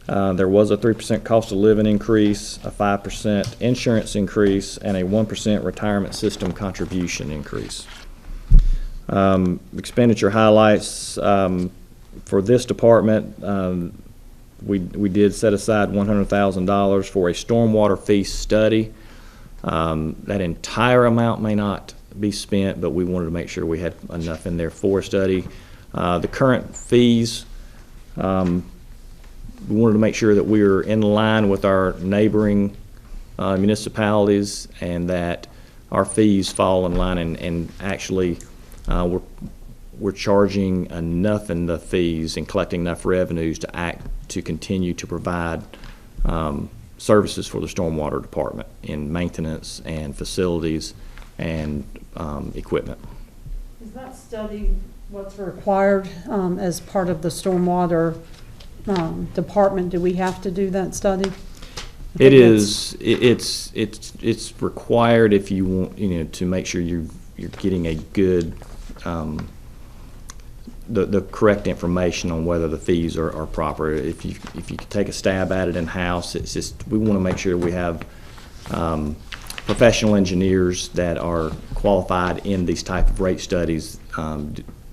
There was a 3% cost of living increase, a 5% insurance increase, and a 1% retirement system contribution increase. Expenditure highlights, For this department, we did set aside $100,000 for a stormwater fee study. That entire amount may not be spent, but we wanted to make sure we had enough in there for a study. The current fees, we wanted to make sure that we were in line with our neighboring municipalities and that our fees fall in line, and actually we're charging enough in the fees and collecting enough revenues to continue to provide services for the stormwater department in maintenance and facilities and equipment. Is that study what's required as part of the stormwater department? Do we have to do that study? It is. It's required if you want, to make sure you're getting a good, the correct information on whether the fees are proper. If you could take a stab at it in house, it's just we want to make sure we have professional engineers that are qualified in these type of rate studies,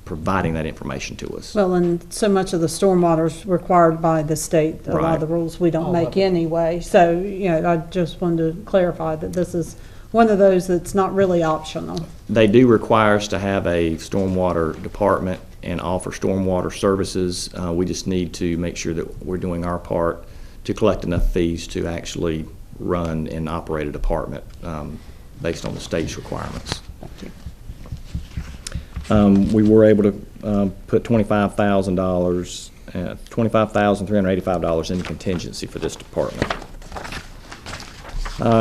providing that information to us. Well, and so much of the stormwater is required by the state. A lot of the rules we don't make anyway. So, I just wanted to clarify that this is one of those that's not really optional. They do require us to have a stormwater department and offer stormwater services. We just need to make sure that we're doing our part to collect enough fees to actually run and operate a department based on the state's requirements. Thank you. We were able to put $25,000, $25,385 in contingency for this department.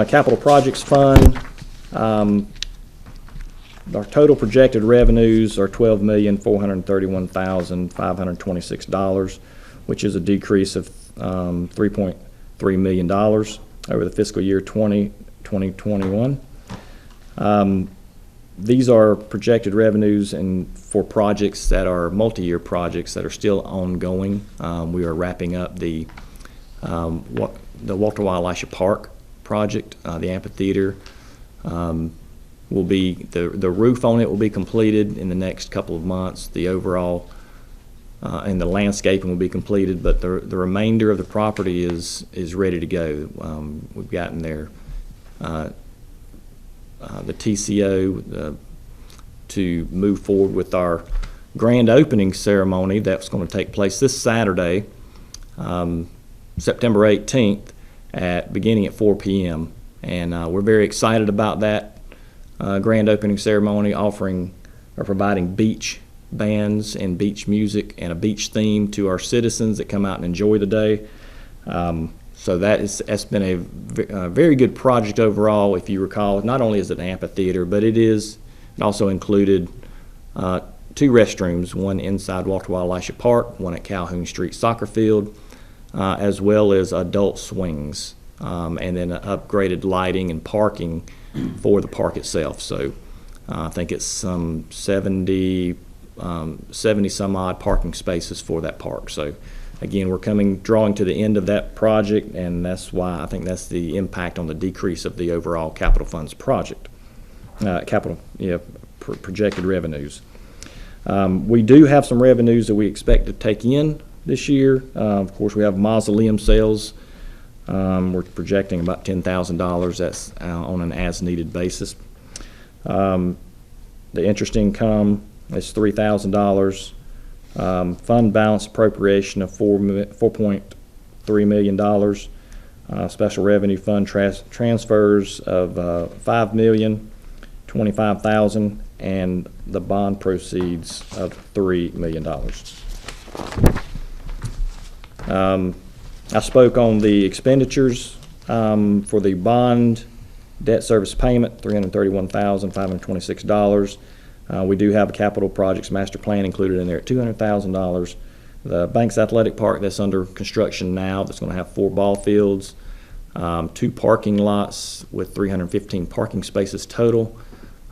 Capital Projects Fund, our total projected revenues are $12,431,526, which is a decrease of $3.3 million over the fiscal year 2021. These are projected revenues for projects that are multi-year projects that are still ongoing. We are wrapping up the Walter Wildlife Park project, the amphitheater. Will be the roof on it will be completed in the next couple of months. The overall and the landscaping will be completed, but the remainder of the property is ready to go. We've gotten there. The TCO to move forward with our grand opening ceremony that's going to take place this Saturday, September 18th, beginning at 4 p.m. And we're very excited about that grand opening ceremony, providing beach bands and beach music and a beach theme to our citizens that come out and enjoy the day. So that's been a very good project overall. If you recall, not only is it an amphitheater, but it also included 2 restrooms, one inside Walter Wildlife Park, one at Calhoun Street Soccer Field, as well as adult swings, and then upgraded lighting and parking for the park itself. So I think it's some 70 some odd parking spaces for that park. So again, we're drawing to the end of that project, and that's why I think that's the impact on the decrease of the overall capital funds project, projected revenues. We do have some revenues that we expect to take in this year. Of course, we have mausoleum sales. We're projecting about $10,000. That's on an as-needed basis. The interest income is $3,000. Fund balance appropriation of $4.3 million. Special revenue fund transfers of $5,025,000, and the bond proceeds of $3 million. I spoke on the expenditures for the bond debt service payment, $331,526. We do have a capital projects master plan included in there at $200,000. The Banks Athletic Park that's under construction now, that's going to have 4 ball fields, 2 parking lots with 315 parking spaces total,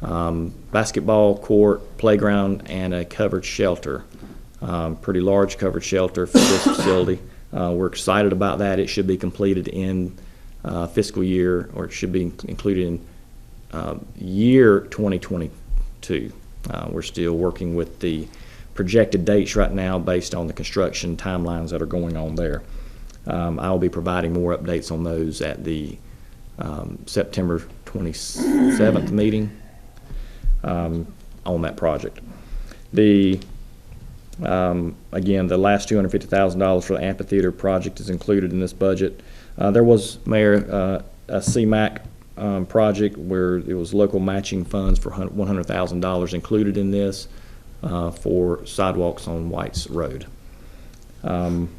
basketball court, playground, and a covered shelter. Pretty large covered shelter for this facility. We're excited about that. It should be completed in fiscal year, or it should be included in year 2022. We're still working with the projected dates right now based on the construction timelines that are going on there. I will be providing more updates on those at the September 27th meeting on that project. Again, the last $250,000 for the amphitheater project is included in this budget. There was, Mayor, a CMAC project where it was local matching funds for $100,000 included in this for sidewalks on White's Road. And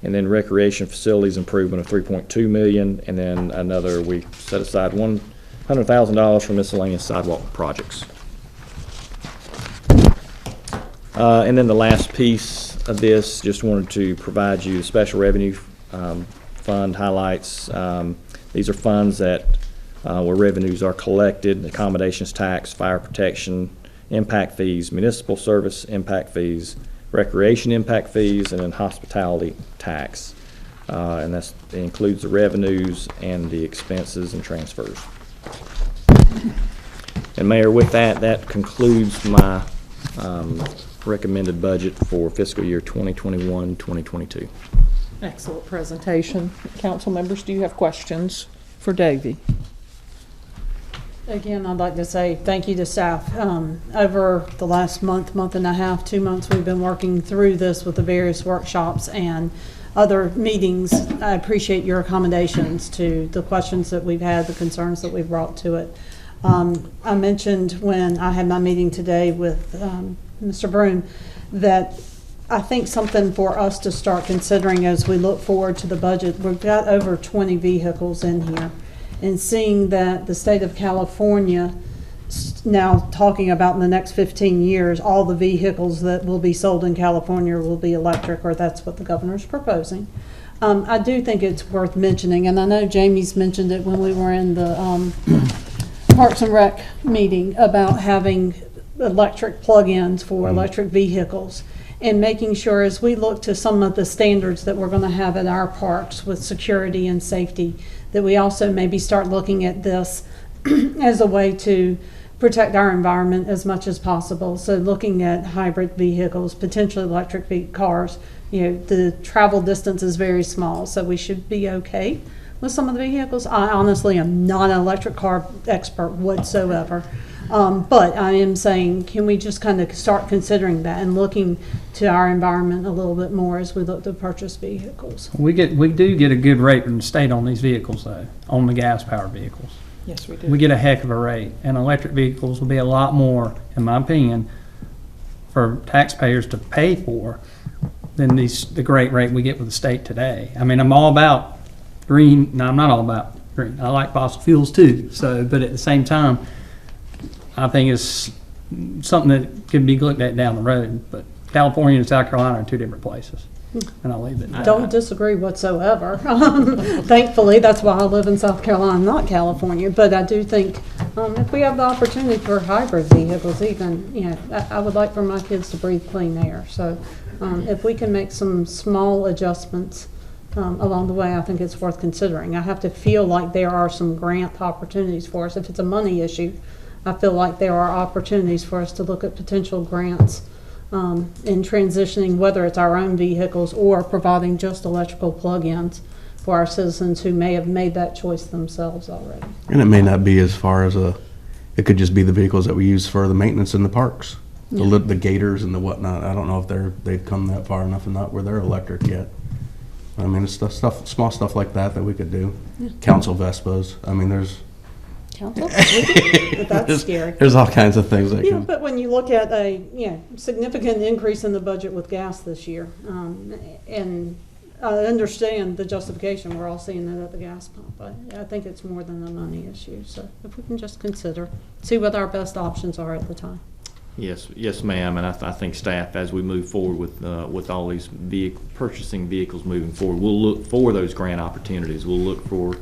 then recreation facilities improvement of $3.2 million, and then another, we set aside $100,000 for miscellaneous sidewalk projects. And then the last piece of this, just wanted to provide you the special revenue fund highlights. These are funds that where revenues are collected: accommodations tax, fire protection, impact fees, municipal service impact fees, recreation impact fees, and then hospitality tax. And that includes the revenues and the expenses and transfers. And Mayor, with that, that concludes my recommended budget for fiscal year 2021-2022. Excellent presentation. Council members, do you have questions for Davey? Again, I'd like to say thank you to staff. Over the last month and a half, 2 months, we've been working through this with the various workshops and other meetings. I appreciate your accommodations to the questions that we've had, the concerns that we've brought to it. I mentioned when I had my meeting today with Mr. Broom that I think something for us to start considering as we look forward to the budget. We've got over 20 vehicles in here, and seeing that the state of California now talking about in the next 15 years, all the vehicles that will be sold in California will be electric, or that's what the governor's proposing. I do think it's worth mentioning, and I know Jamie's mentioned it when we were in the Parks and Rec meeting about having electric plug-ins for electric vehicles, and making sure as we look to some of the standards that we're going to have at our parks with security and safety, that we also maybe start looking at this as a way to protect our environment as much as possible. So looking at hybrid vehicles, potentially electric cars, you know, the travel distance is very small, so we should be okay with some of the vehicles. I honestly am not an electric car expert whatsoever. But I am saying, can we just kind of start considering that and looking to our environment a little bit more as we look to purchase vehicles? We do get a good rate from the state on these vehicles, though, on the gas-powered vehicles. Yes, we do. We get a heck of a rate, and electric vehicles will be a lot more, in my opinion, for taxpayers to pay for than the great rate we get with the state today. I mean, I'm all about green. No, I'm not all about green. I like fossil fuels too. So, but at the same time, I think it's something that could be looked at down the road. But California and South Carolina are two different places, and I'll leave it. Don't disagree whatsoever. Thankfully, that's why I live in South Carolina, not California. But I do think if we have the opportunity for hybrid vehicles, even, you know, I would like for my kids to breathe clean air. So if we can make some small adjustments along the way, I think it's worth considering. I have to feel like there are some grant opportunities for us. If it's a money issue, I feel like there are opportunities for us to look at potential grants in transitioning, whether it's our own vehicles or providing just electrical plug-ins for our citizens who may have made that choice themselves already. And it may not be as far as it could just be the vehicles that we use for the maintenance in the parks. Yeah. The gators and the whatnot. I don't know if they've come that far enough and not where they're electric yet. I mean, it's small stuff like that we could do. Yeah. Council Vespas. I mean, there's that's scary. There's all kinds of things that can. But when you look at a significant increase in the budget with gas this year, and I understand the justification, we're all seeing that at the gas pump, but I think it's more than a money issue. So if we can just see what our best options are at the time. Yes, ma'am. And I think staff, as we move forward with all these purchasing vehicles moving forward, we'll look for those grant opportunities. We'll look for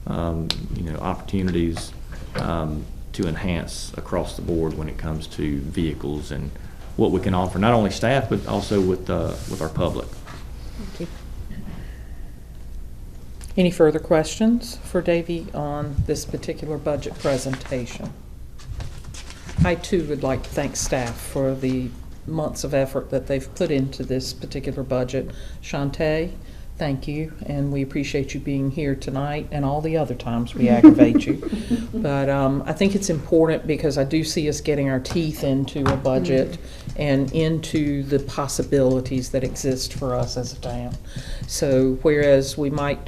opportunities to enhance across the board when it comes to vehicles and what we can offer, not only staff but also with our public. Thank you. Any further questions for Davey on this particular budget presentation? I too would like to thank staff for the months of effort that they've put into this particular budget. Shantae, thank you, and we appreciate you being here tonight and all the other times we aggravate you. But I think it's important because I do see us getting our teeth into a budget and into the possibilities that exist for us as a town. So whereas we might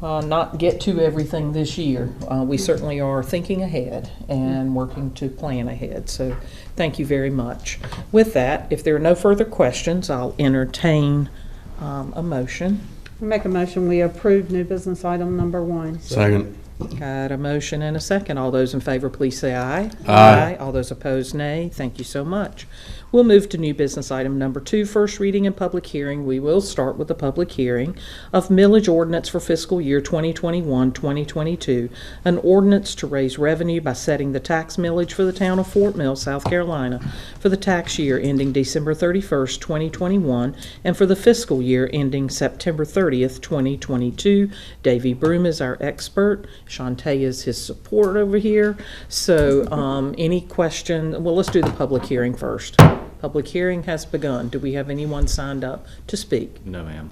not get to everything this year, we certainly are thinking ahead and working to plan ahead. So thank you very much. With that, if there are no further questions, I'll entertain a motion. Make a motion, we approve new business item number 1. Second. Got a motion and a second. All those in favor, please say aye. Aye. All those opposed, nay. Thank you so much. We'll move to new business item number 2, first reading and public hearing. We will start with the public hearing of millage ordinance for fiscal year 2021-2022, an ordinance to raise revenue by setting the tax millage for the town of Fort Mill, South Carolina, for the tax year ending December 31st, 2021, and for the fiscal year ending September 30th, 2022. Davy Broom is our expert. Shantae is his support over here. So any question? Well, let's do the public hearing first. Public hearing has begun. Do we have anyone signed up to speak? No, ma'am.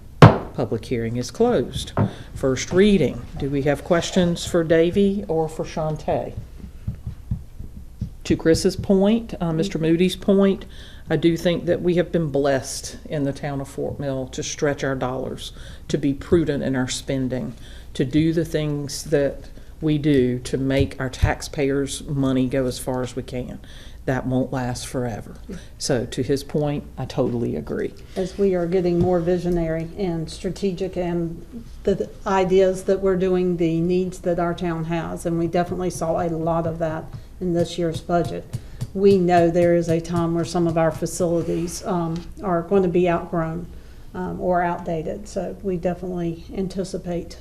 Public hearing is closed. First reading. Do we have questions for Davy or for Shantae? To Chris's point, Mr. Moody's point, I do think that we have been blessed in the town of Fort Mill to stretch our dollars, to be prudent in our spending, to do the things that we do to make our taxpayers' money go as far as we can. That won't last forever. So to his point, I totally agree. As we are getting more visionary and strategic and the ideas that we're doing, the needs that our town has, and we definitely saw a lot of that in this year's budget. We know there is a time where some of our facilities are going to be outgrown or outdated. So we definitely anticipate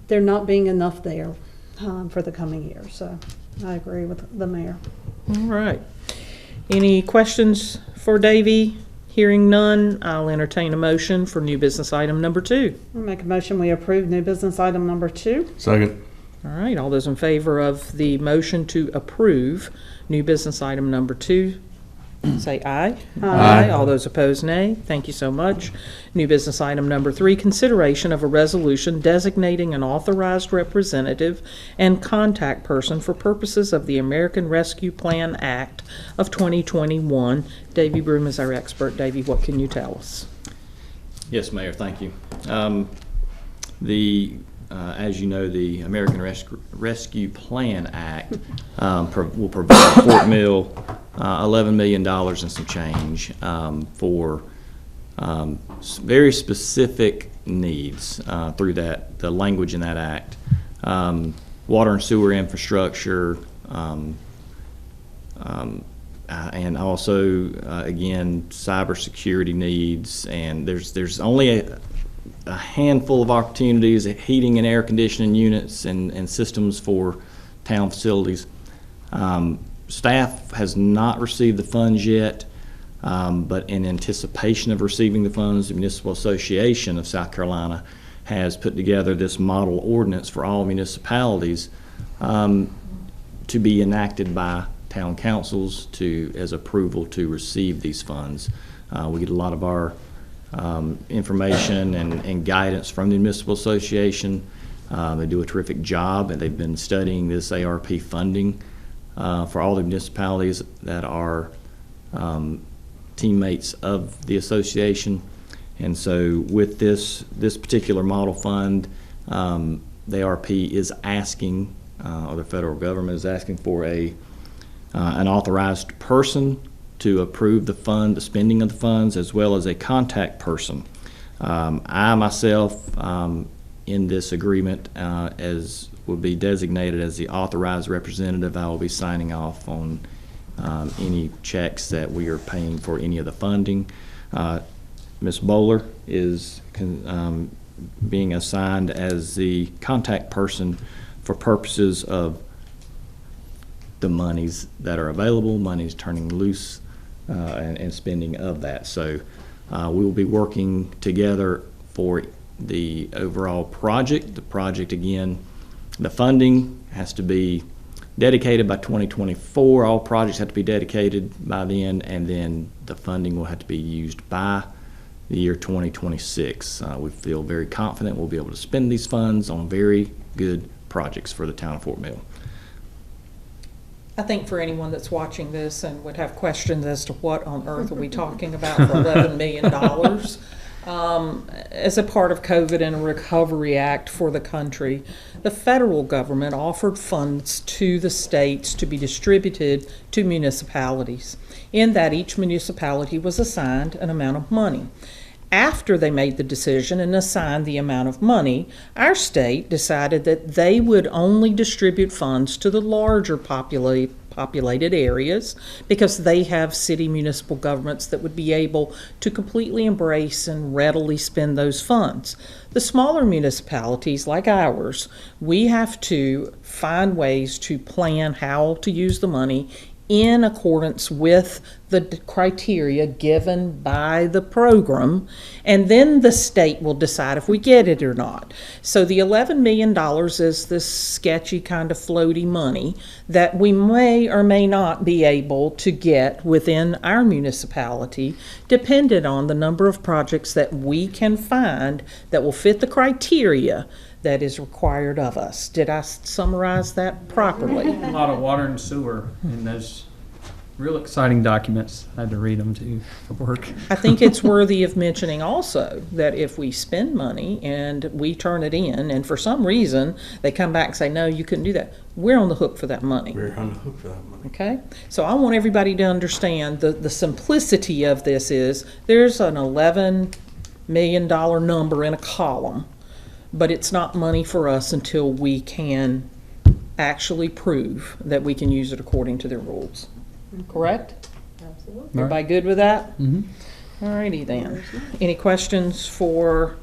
there not being enough there for the coming year. So I agree with the mayor. All right. Any questions for Davy? Hearing none, I'll entertain a motion for new business item number 2. I'll make a motion, we approve new business item number 2. Second. All right, all those in favor of the motion to approve new business item number 2, say aye. Aye. All those opposed, nay. Thank you so much. New business item number 3, consideration of a resolution designating an authorized representative and contact person for purposes of the American Rescue Plan Act of 2021. Davy Broom is our expert. Davy, what can you tell us? Yes, Mayor, thank you. As you know, the American Rescue Plan Act will provide Fort Mill $11 million and some change for very specific needs through the language in that act. Water and sewer infrastructure, and also, again, cybersecurity needs. And there's only a handful of opportunities, heating and air conditioning units and systems for town facilities. Staff has not received the funds yet, but in anticipation of receiving the funds, the Municipal Association of South Carolina has put together this model ordinance for all municipalities to be enacted by town councils as approval to receive these funds. We get a lot of our information and guidance from the Municipal Association. They do a terrific job, and they've been studying this ARP funding for all the municipalities that are teammates of the association. And so with this particular model fund, the ARP is asking, or the federal government is asking for an authorized person to approve the spending of the funds, as well as a contact person. I myself, in this agreement, will be designated as the authorized representative. I will be signing off on any checks that we are paying for any of the funding. Ms. Bowler is being assigned as the contact person for purposes of the monies that are available, monies turning loose, and spending of that. So we will be working together for the overall project. The project, again, the funding has to be dedicated by 2024. All projects have to be dedicated by then, and then the funding will have to be used by the year 2026. We feel very confident we'll be able to spend these funds on very good projects for the town of Fort Mill. I think for anyone that's watching this and would have questions as to what on earth are we talking about for $11 million, as a part of COVID and a Recovery Act for the country, the federal government offered funds to the states to be distributed to municipalities, in that each municipality was assigned an amount of money. After they made the decision and assigned the amount of money, our state decided that they would only distribute funds to the larger populated areas because they have city municipal governments that would be able to completely embrace and readily spend those funds. The smaller municipalities like ours, we have to find ways to plan how to use the money in accordance with the criteria given by the program, and then the state will decide if we get it or not. So the $11 million is this sketchy kind of floaty money that we may or may not be able to get within our municipality, dependent on the number of projects that we can find that will fit the criteria that is required of us. Did I summarize that properly? A lot of water and sewer in those real exciting documents. I had to read them too for work. I think it's worthy of mentioning also that if we spend money and we turn it in, and for some reason they come back and say, no, you couldn't do that, we're on the hook for that money. We're on the hook for that money. Okay? So I want everybody to understand the simplicity of this is there's an $11 million number in a column, but it's not money for us until we can actually prove that we can use it according to their rules. Correct? Absolutely. Everybody good with that? Mm-hmm. All righty then. Any questions for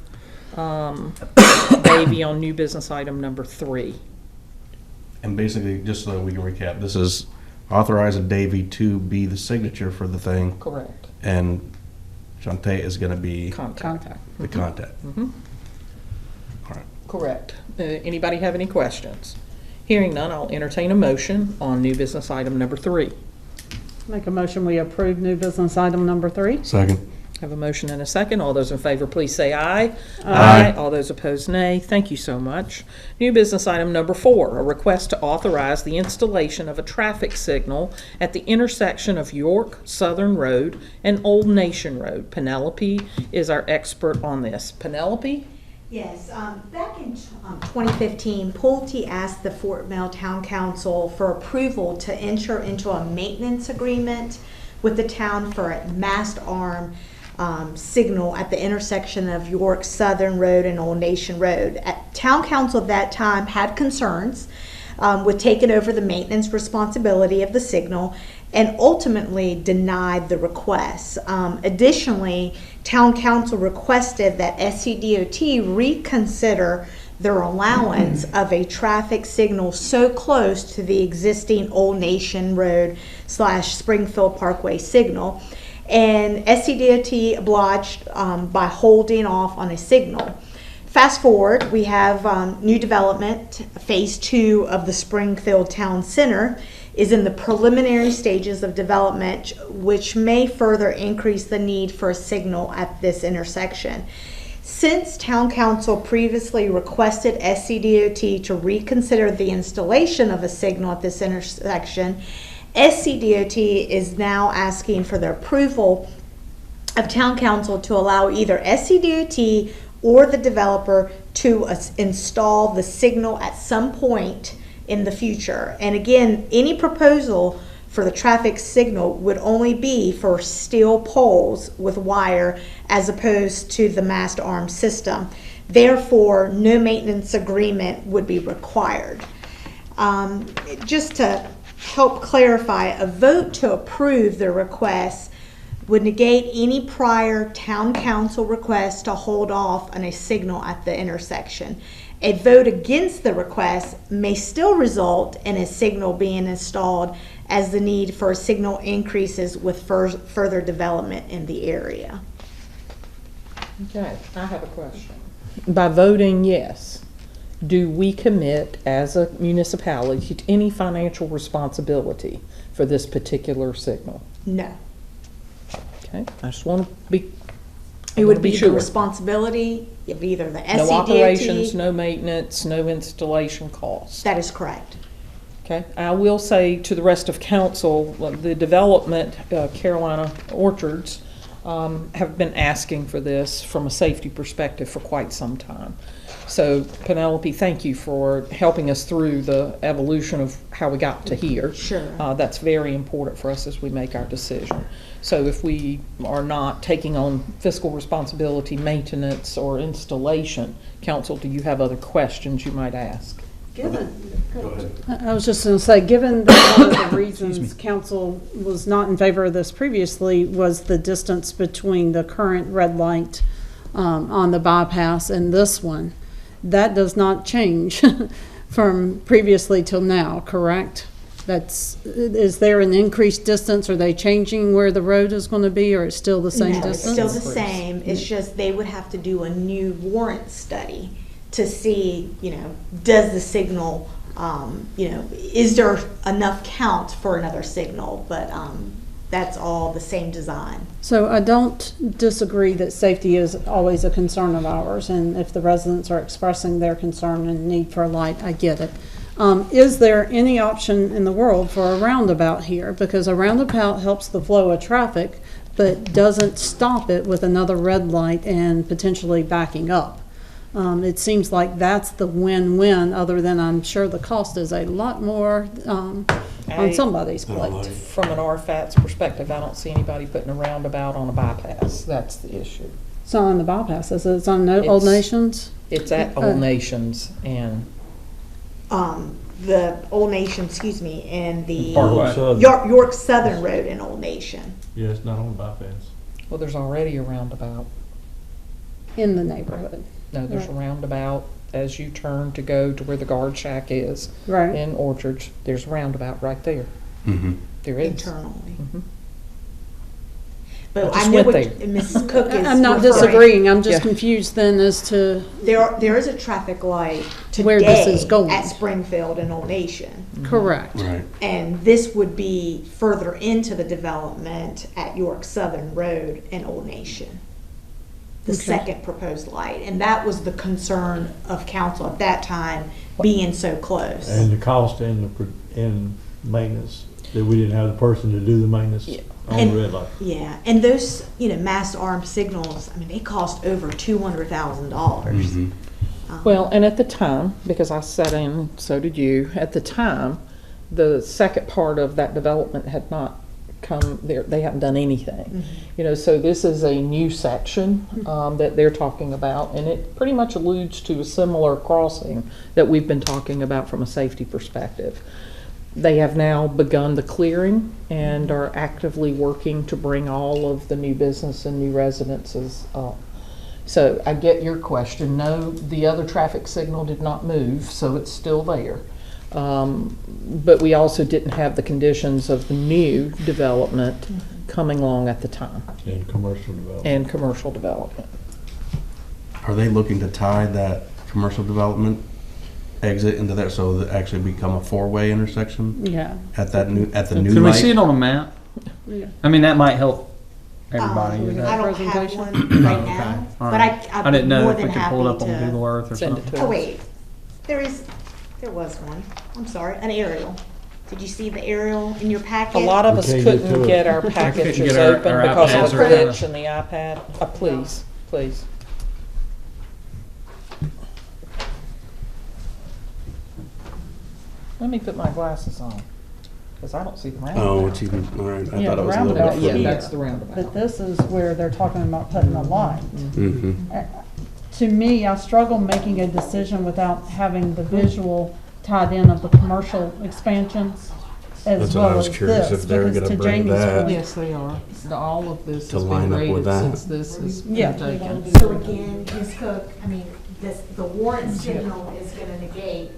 Davey on new business item number 3? And basically, just so we can recap, this is authorizing Davey to be the signature for the thing, Correct. and Shantae is going to be Contact. the contact. Mm-hmm. All right. Correct. Anybody have any questions? Hearing none, I'll entertain a motion on new business item number 3. Make a motion, we approve new business item number 3. Second. Have a motion and a second. All those in favor, please say aye. Aye. All those opposed, nay. Thank you so much. New business item number 4, a request to authorize the installation of a traffic signal at the intersection of York Southern Road and Old Nation Road. Penelope is our expert on this. Penelope? Yes, back in 2015, Pulte asked the Fort Mill Town Council for approval to enter into a maintenance agreement with the town for a mast arm signal at the intersection of York Southern Road and Old Nation Road. Town Council at that time had concerns with taking over the maintenance responsibility of the signal and ultimately denied the request. Additionally, Town Council requested that SCDOT reconsider their allowance of a traffic signal so close to the existing Old Nation Road / Springfield Parkway signal. And SCDOT obliged by holding off on a signal. Fast forward, we have new development. Phase 2 of the Springfield Town Center is in the preliminary stages of development, which may further increase the need for a signal at this intersection. Since Town Council previously requested SCDOT to reconsider the installation of a signal at this intersection, SCDOT is now asking for the approval of Town Council to allow either SCDOT or the developer to install the signal at some point in the future. And again, any proposal for the traffic signal would only be for steel poles with wire as opposed to the mast arm system. Therefore, no maintenance agreement would be required. Just to help clarify, a vote to approve the request would negate any prior town council request to hold off on a signal at the intersection. A vote against the request may still result in a signal being installed as the need for a signal increases with further development in the area. Okay, I have a question. By voting yes, do we commit as a municipality to any financial responsibility for this particular signal? No. Okay, I just want to be, It would be the sure. responsibility of either the No operations, SCDOT. no maintenance, no installation costs. That is correct. Okay, I will say to the rest of council, the development, Carolina Orchards, have been asking for this from a safety perspective for quite some time. So Penelope, thank you for helping us through the evolution of how we got to here. Sure. That's very important for us as we make our decision. So if we are not taking on fiscal responsibility, maintenance, or installation, council, do you have other questions you might ask? I was just going to say, given that one of the reasons council was not in favor of this previously was the distance between the current red light on the bypass and this one, that does not change from previously till now, correct? Is there an increased distance? Are they changing where the road is going to be, or it's still the same No, it's distance? still the same. It's just they would have to do a new warrant study to see, does the signal, is there enough count for another signal? But that's all the same design. So I don't disagree that safety is always a concern of ours, and if the residents are expressing their concern and need for a light, I get it. Is there any option in the world for a roundabout here? Because a roundabout helps the flow of traffic, but doesn't stop it with another red light and potentially backing up. It seems like that's the win-win, other than I'm sure the cost is a lot more on somebody's plate. From an RFAT's perspective, I don't see anybody putting a roundabout on a bypass. That's the issue. It's not on the bypass, is it? It's on Old Nations? It's at Old Nations and The Old Nation, and the Parkway. York Southern Road in Old Nation. Yeah, it's not on the bypass. well, there's already a roundabout. In the neighborhood. No, there's a Right. roundabout as you turn to go to where the guard shack is Right. in Orchards. There's a roundabout right there. Mm-hmm. There is. Internally. Mhm. But I just I know went what there. Mrs. Cook is I'm not referring- disagreeing, I'm just Yeah. confused then as to, There is a traffic light Where this is today going. at Springfield and Old Nation. correct. Right. And this would be further into the development at York Southern Road and Old Nation. The Okay. second proposed light. And that was the concern of council at that time, being so close. And the cost and maintenance, that we didn't have the person to do the maintenance Yeah. on And- the red light. Yeah, and those, mass arm signals, they cost over $200,000. Mhm. Well, and at the time, because I sat in, so did you, at the time, the second part of that development had not come, they hadn't done anything. So this is a new section that they're talking about, and it pretty much alludes to a similar crossing that we've been talking about from a safety perspective. They have now begun the clearing and are actively working to bring all of the new business and new residences up. So I get your question. No, the other traffic signal did not move, so it's still there. But we also didn't have the conditions of the new development coming along at the time, And commercial development. and commercial development. Are they looking to tie that commercial development exit into there so that actually become a four-way intersection Yeah. at the new Can we see light? it on a map? Yeah. I mean, that might help everybody. we you got know. I don't have presentation? one right Okay. now, All but right. I'm I didn't know more if we than could happy pull it up on to. Google Earth or Send it something. to Oh, us. wait, there was one. I'm sorry, an aerial. Did you see the aerial in your packet? A lot of We us can't get to couldn't it. get our packages get our- open our because iPads of the or whatever. glitch in the iPad. Please, please. Let me put my glasses on, because I don't see the roundabout. Oh, it's even, all right, I Yeah, thought the it was a little roundabout, bit yeah, further. that's the roundabout. But this is where they're talking about putting a light. Mhm. To me, I struggle making a decision without having the visual tied in of the commercial expansions as That's what I well was as curious this. if they were Because gonna to bring Jamie's that. point- Yes, they are. All of this To has been line up graded with that. since this is Yeah. taken. So again, Ms. Cook, the warrant signal is gonna negate,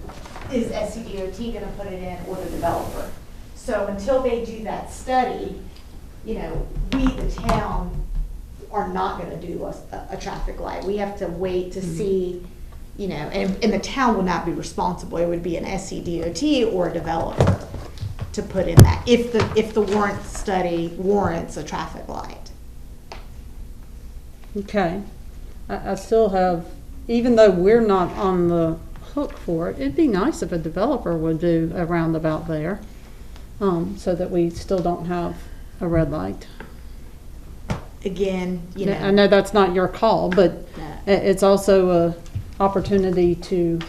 is SCDOT gonna put it in or the developer? So until they do that study, we, the town, are not gonna do a traffic light. We have to wait to see, you know, and the town would not be responsible. It would be an SCDOT or a developer to put in that, if the warrant study warrants a traffic light. Okay. I still have, even though we're not on the hook for it, it'd be nice if a developer would do a roundabout there, so that we still don't have a red light. Again, you I know, know that's not your call, but No. it's also a opportunity to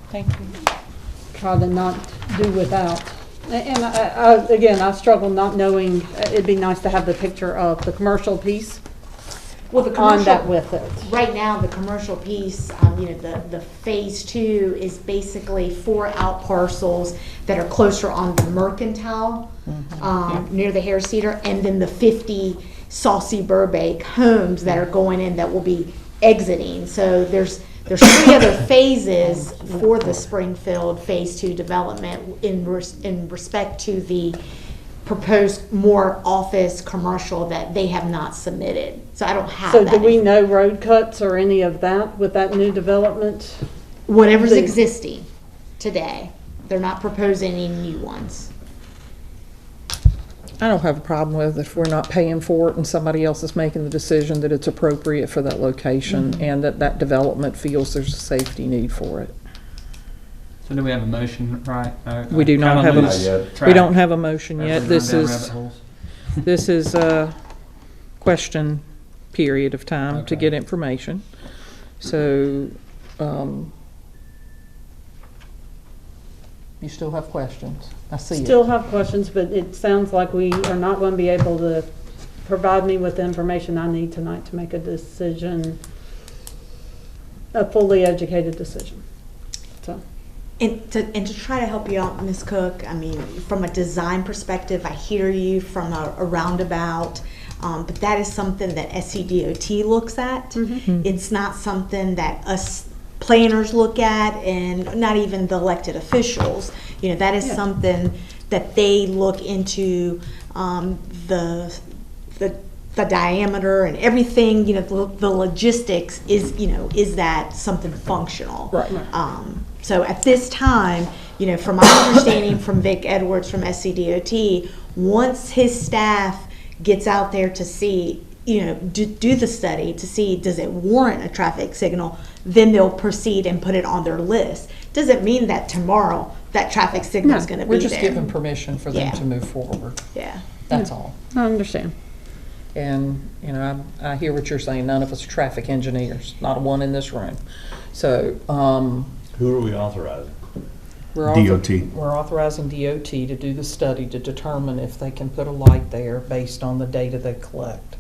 Thank you. try to not do without. And again, I struggle not knowing, it'd be nice to have the picture of the commercial piece well, the on that commercial, with it. right now, the commercial piece, you know, the phase 2 is basically 4 out parcels that are closer on the Mercantile, near the Hair Cedar, and then the 50 Saucy Burbank homes that are going in that will be exiting. So there's 3 other phases for the Springfield Phase 2 development in respect to the proposed more office commercial that they have not submitted. So I don't have So that. do we know road cuts or any of that with that new development? Whatever's the- existing today. They're not proposing any new ones. I don't have a problem with it if we're not paying for it and somebody else is making the decision that it's appropriate for that location and that development feels there's a safety need for it. So do we have a motion, right? We do not have we don't have a motion yet. This is a question period of time to Okay. get information. So, you still have questions? I see it. Still have questions, but it sounds like we are not going to be able to provide me with the information I need tonight to make a decision, a fully educated decision. So, And to try to help you out, Ms. Cook, I mean, from a design perspective, I hear you from a roundabout, but that is something that SCDOT looks at. It's not something that us planners look at, and not even the elected officials. You know, that is something that they look into, the diameter and everything, you know, the logistics is, you know, is that something functional? Right. So at this time, you know, from my understanding from Vic Edwards from SCDOT, once his staff gets out there to see, you know, do the study to see does it warrant a traffic signal, then they'll proceed and put it on their list. Doesn't mean that tomorrow that traffic signal is going to be We're there. just giving permission for them to move forward. Yeah. That's all. I understand. And, you know, I hear what you're saying. None of us are traffic engineers, not one in this room. So, Who are we authorizing? DOT. We're authorizing DOT to do the study to determine if they can put a light there based on the data they collect.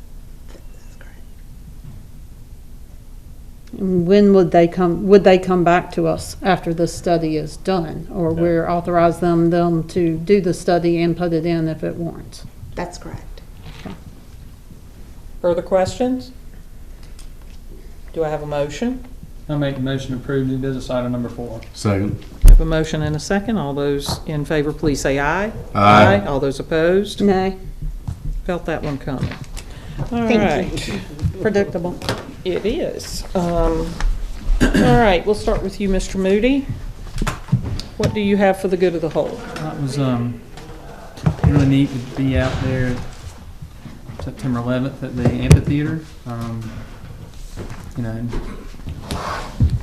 When would they come? Would they come back to us after the study is done, or we're authorizing them to do the study and put it in if it warrants? That's correct. Further questions? Do I have a motion? I make the motion to approve new business item number 4. Second. I have a motion and a second. All those in favor, please say aye. Aye. All those opposed? Nay. Felt that one coming. All Thank right. you. Predictable. It is. All right, we'll start with you, Mr. Moody. What do you have for the good of the whole? That was really neat to be out there September 11th at the amphitheater. You know,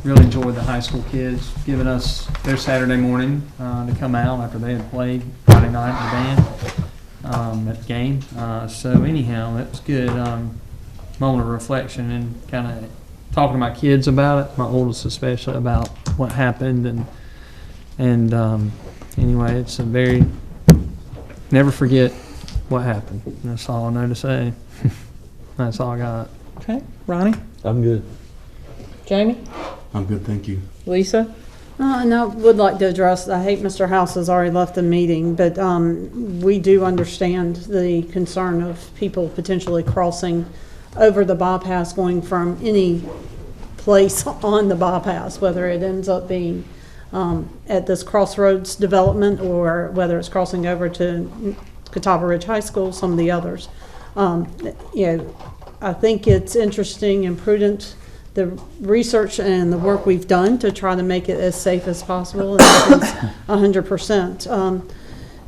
really enjoyed the high school kids giving us their Saturday morning to come out after they had played Friday night in the band at the game. So anyhow, that was good. Moment of reflection and kind of talking to my kids about it, my oldest especially, about what happened, and anyway, it's a very, never forget what happened. That's all I know to say. That's all I got. Okay, Ronnie? I'm good. Jamie? I'm good, thank you. Lisa? And I would like to address, I hate Mr. House has already left the meeting, but we do understand the concern of people potentially crossing over the bypass going from any place on the bypass, whether it ends up being at this Crossroads development or whether it's crossing over to Catawba Ridge High School, some of the others. You know, I think it's interesting and prudent the research and the work we've done to try to make it as safe as possible, and it's 100%.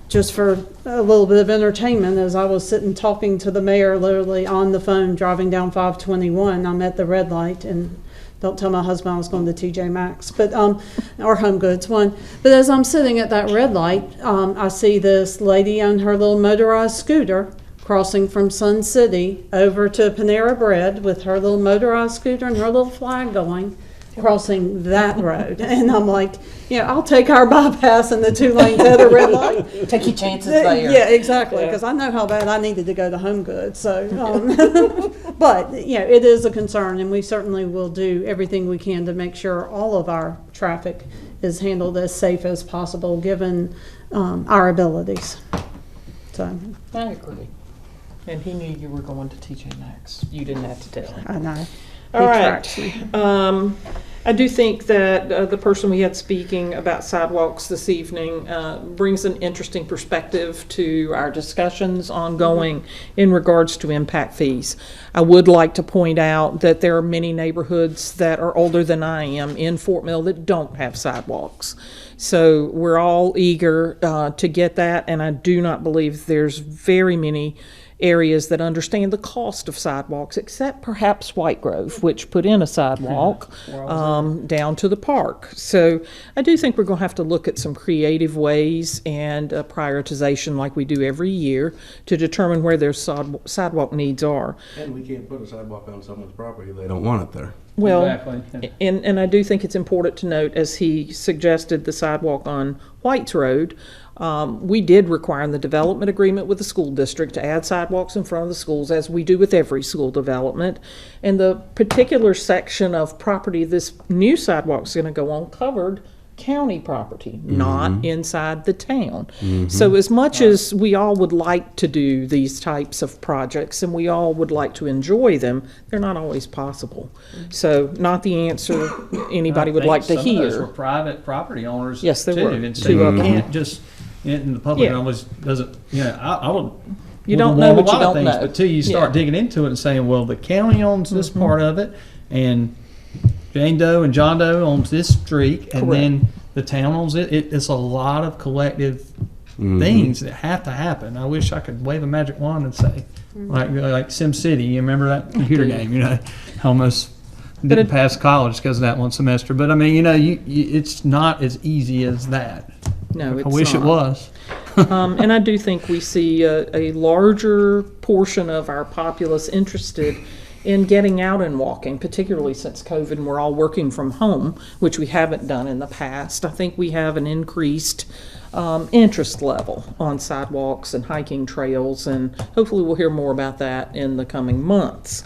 Just for a little bit of entertainment, as I was sitting talking to the mayor literally on the phone driving down 521, I'm at the red light, and don't tell my husband I was going to TJ Maxx, but or Home Goods one. But as I'm sitting at that red light, I see this lady on her little motorized scooter crossing from Sun City over to Panera Bread with her little motorized scooter and her little flag going, crossing that road. And I'm like, I'll take our bypass and the 2 lanes at a red light. Take your chances there. Yeah, exactly, because I know how bad I needed to go to Home Goods. So, but it is a concern, and we certainly will do everything we can to make sure all of our traffic is handled as safe as possible, given our abilities. So I agree. And he knew you were going to TJ Maxx. You didn't have to tell him. I know. All right. I do think that the person we had speaking about sidewalks this evening brings an interesting perspective to our discussions ongoing in regards to impact fees. I would like to point out that there are many neighborhoods that are older than I am in Fort Mill that don't have sidewalks. So we're all eager to get that, and I do not believe there's very many areas that understand the cost of sidewalks, except perhaps White Grove, which put in a sidewalk down to the park. So I do think we're going to have to look at some creative ways and prioritization like we do every year to determine where their sidewalk needs are. And we can't put a sidewalk on someone's property if they don't want it there. Well, Exactly. and I do think it's important to note, as he suggested, the sidewalk on White's Road, we did require in the development agreement with the school district to add sidewalks in front of the schools, as we do with every school development. And the particular section of property this new sidewalk is going to go on covered county property, not inside the town. So as much as we all would like to do these types of projects and we all would like to enjoy them, they're not always possible. So not the answer anybody would like to Some of those hear. were private property owners. Yes, they too. were. And so Two you of them. can't just, and the public Yeah. always doesn't, I would. You would don't want know a what you lot of don't things, know. But till you start Yeah. digging into it and saying, well, the county owns this part of it, and Jane Doe and John Doe owns this street, and then the town owns it. It's a lot of collective things that have to happen. I wish I could wave a magic wand and say, like Sim City, you remember that computer game, almost didn't pass college because of that one semester. But I mean, it's not as easy as that. No, it's I wish not. it was. And I do think we see a larger portion of our populace interested in getting out and walking, particularly since COVID and we're all working from home, which we haven't done in the past. I think we have an increased interest level on sidewalks and hiking trails, and hopefully we'll hear more about that in the coming months.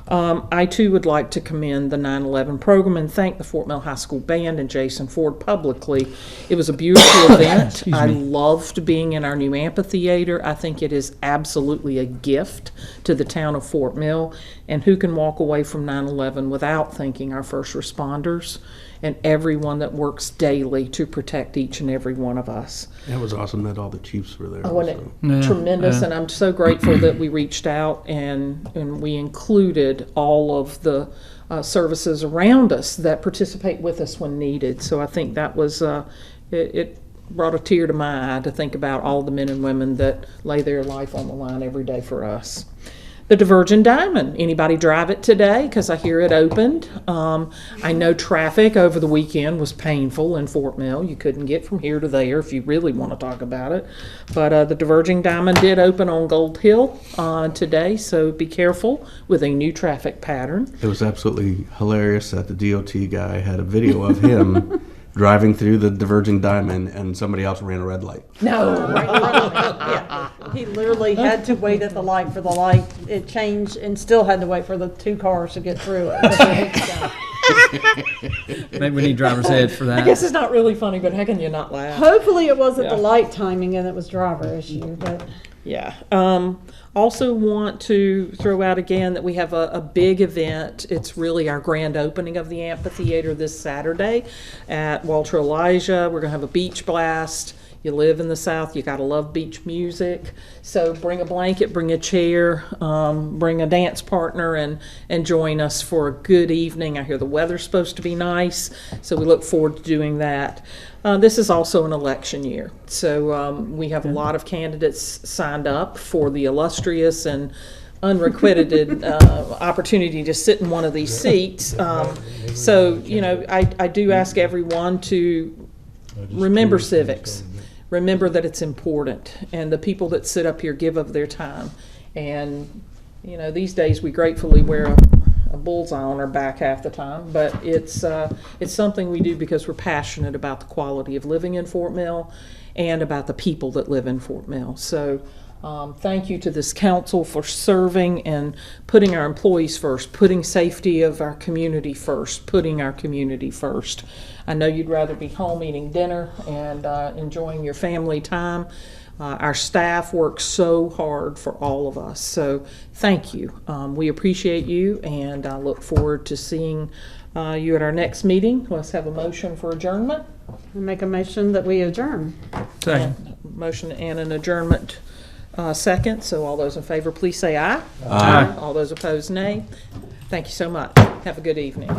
I too would like to commend the 9/11 program and thank the Fort Mill High School Band and Jason Ford publicly. It was a beautiful event. I loved being in our new amphitheater. I think it is absolutely a gift to the town of Fort Mill. And who can walk away from 9/11 without thanking our first responders and everyone that works daily to protect each and every one of us. It was awesome that all the chiefs were there. Oh, and also. Yeah, tremendous, yeah. and I'm so grateful that we reached out and we included all of the services around us that participate with us when needed. So I think that was, it brought a tear to my eye to think about all the men and women that lay their life on the line every day for us. The Divergent Diamond, anybody drive it today? Because I hear it opened. I know traffic over the weekend was painful in Fort Mill. You couldn't get from here to there if you really want to talk about it. But the Divergent Diamond did open on Gold Hill today, so be careful with a new traffic pattern. It was absolutely hilarious that the DOT guy had a video of him driving through the Diverging Diamond and somebody else ran a red light. No, Yeah. He literally had to wait at the light for the light. It changed and still had to wait for the 2 cars to get through it. Maybe we need driver's ed for I that. guess it's not really funny, but how can you not laugh? Hopefully it wasn't the Yeah. light timing and it was driver issue, but. Yeah. Also want to throw out again that we have a big event. It's really our grand opening of the amphitheater this Saturday at Walter Elijah. We're going to have a beach blast. You live in the South, you gotta love beach music. So bring a blanket, bring a chair, bring a dance partner, and join us for a good evening. I hear the weather's supposed to be nice, so we look forward to doing that. This is also an election year, so we have a lot of candidates signed up for the illustrious and unrequited opportunity to sit in one of these seats. So, you know, I do ask everyone to remember civics. Remember that it's important, and the people that sit up here give of their time. And, you know, these days we gratefully wear a bullseye on our back half the time, but it's something we do because we're passionate about the quality of living in Fort Mill and about the people that live in Fort Mill. So thank you to this council for serving and putting our employees first, putting safety of our community first, putting our community first. I know you'd rather be home eating dinner and enjoying your family time. Our staff works so hard for all of us, so thank you. We appreciate you, and I look forward to seeing you at our next meeting. Let's have a motion for adjournment. I make a motion that we adjourn. Second. Motion and an adjournment second, so all those in favor, please say aye. Aye. All those opposed, nay. Thank you so much. Have a good evening.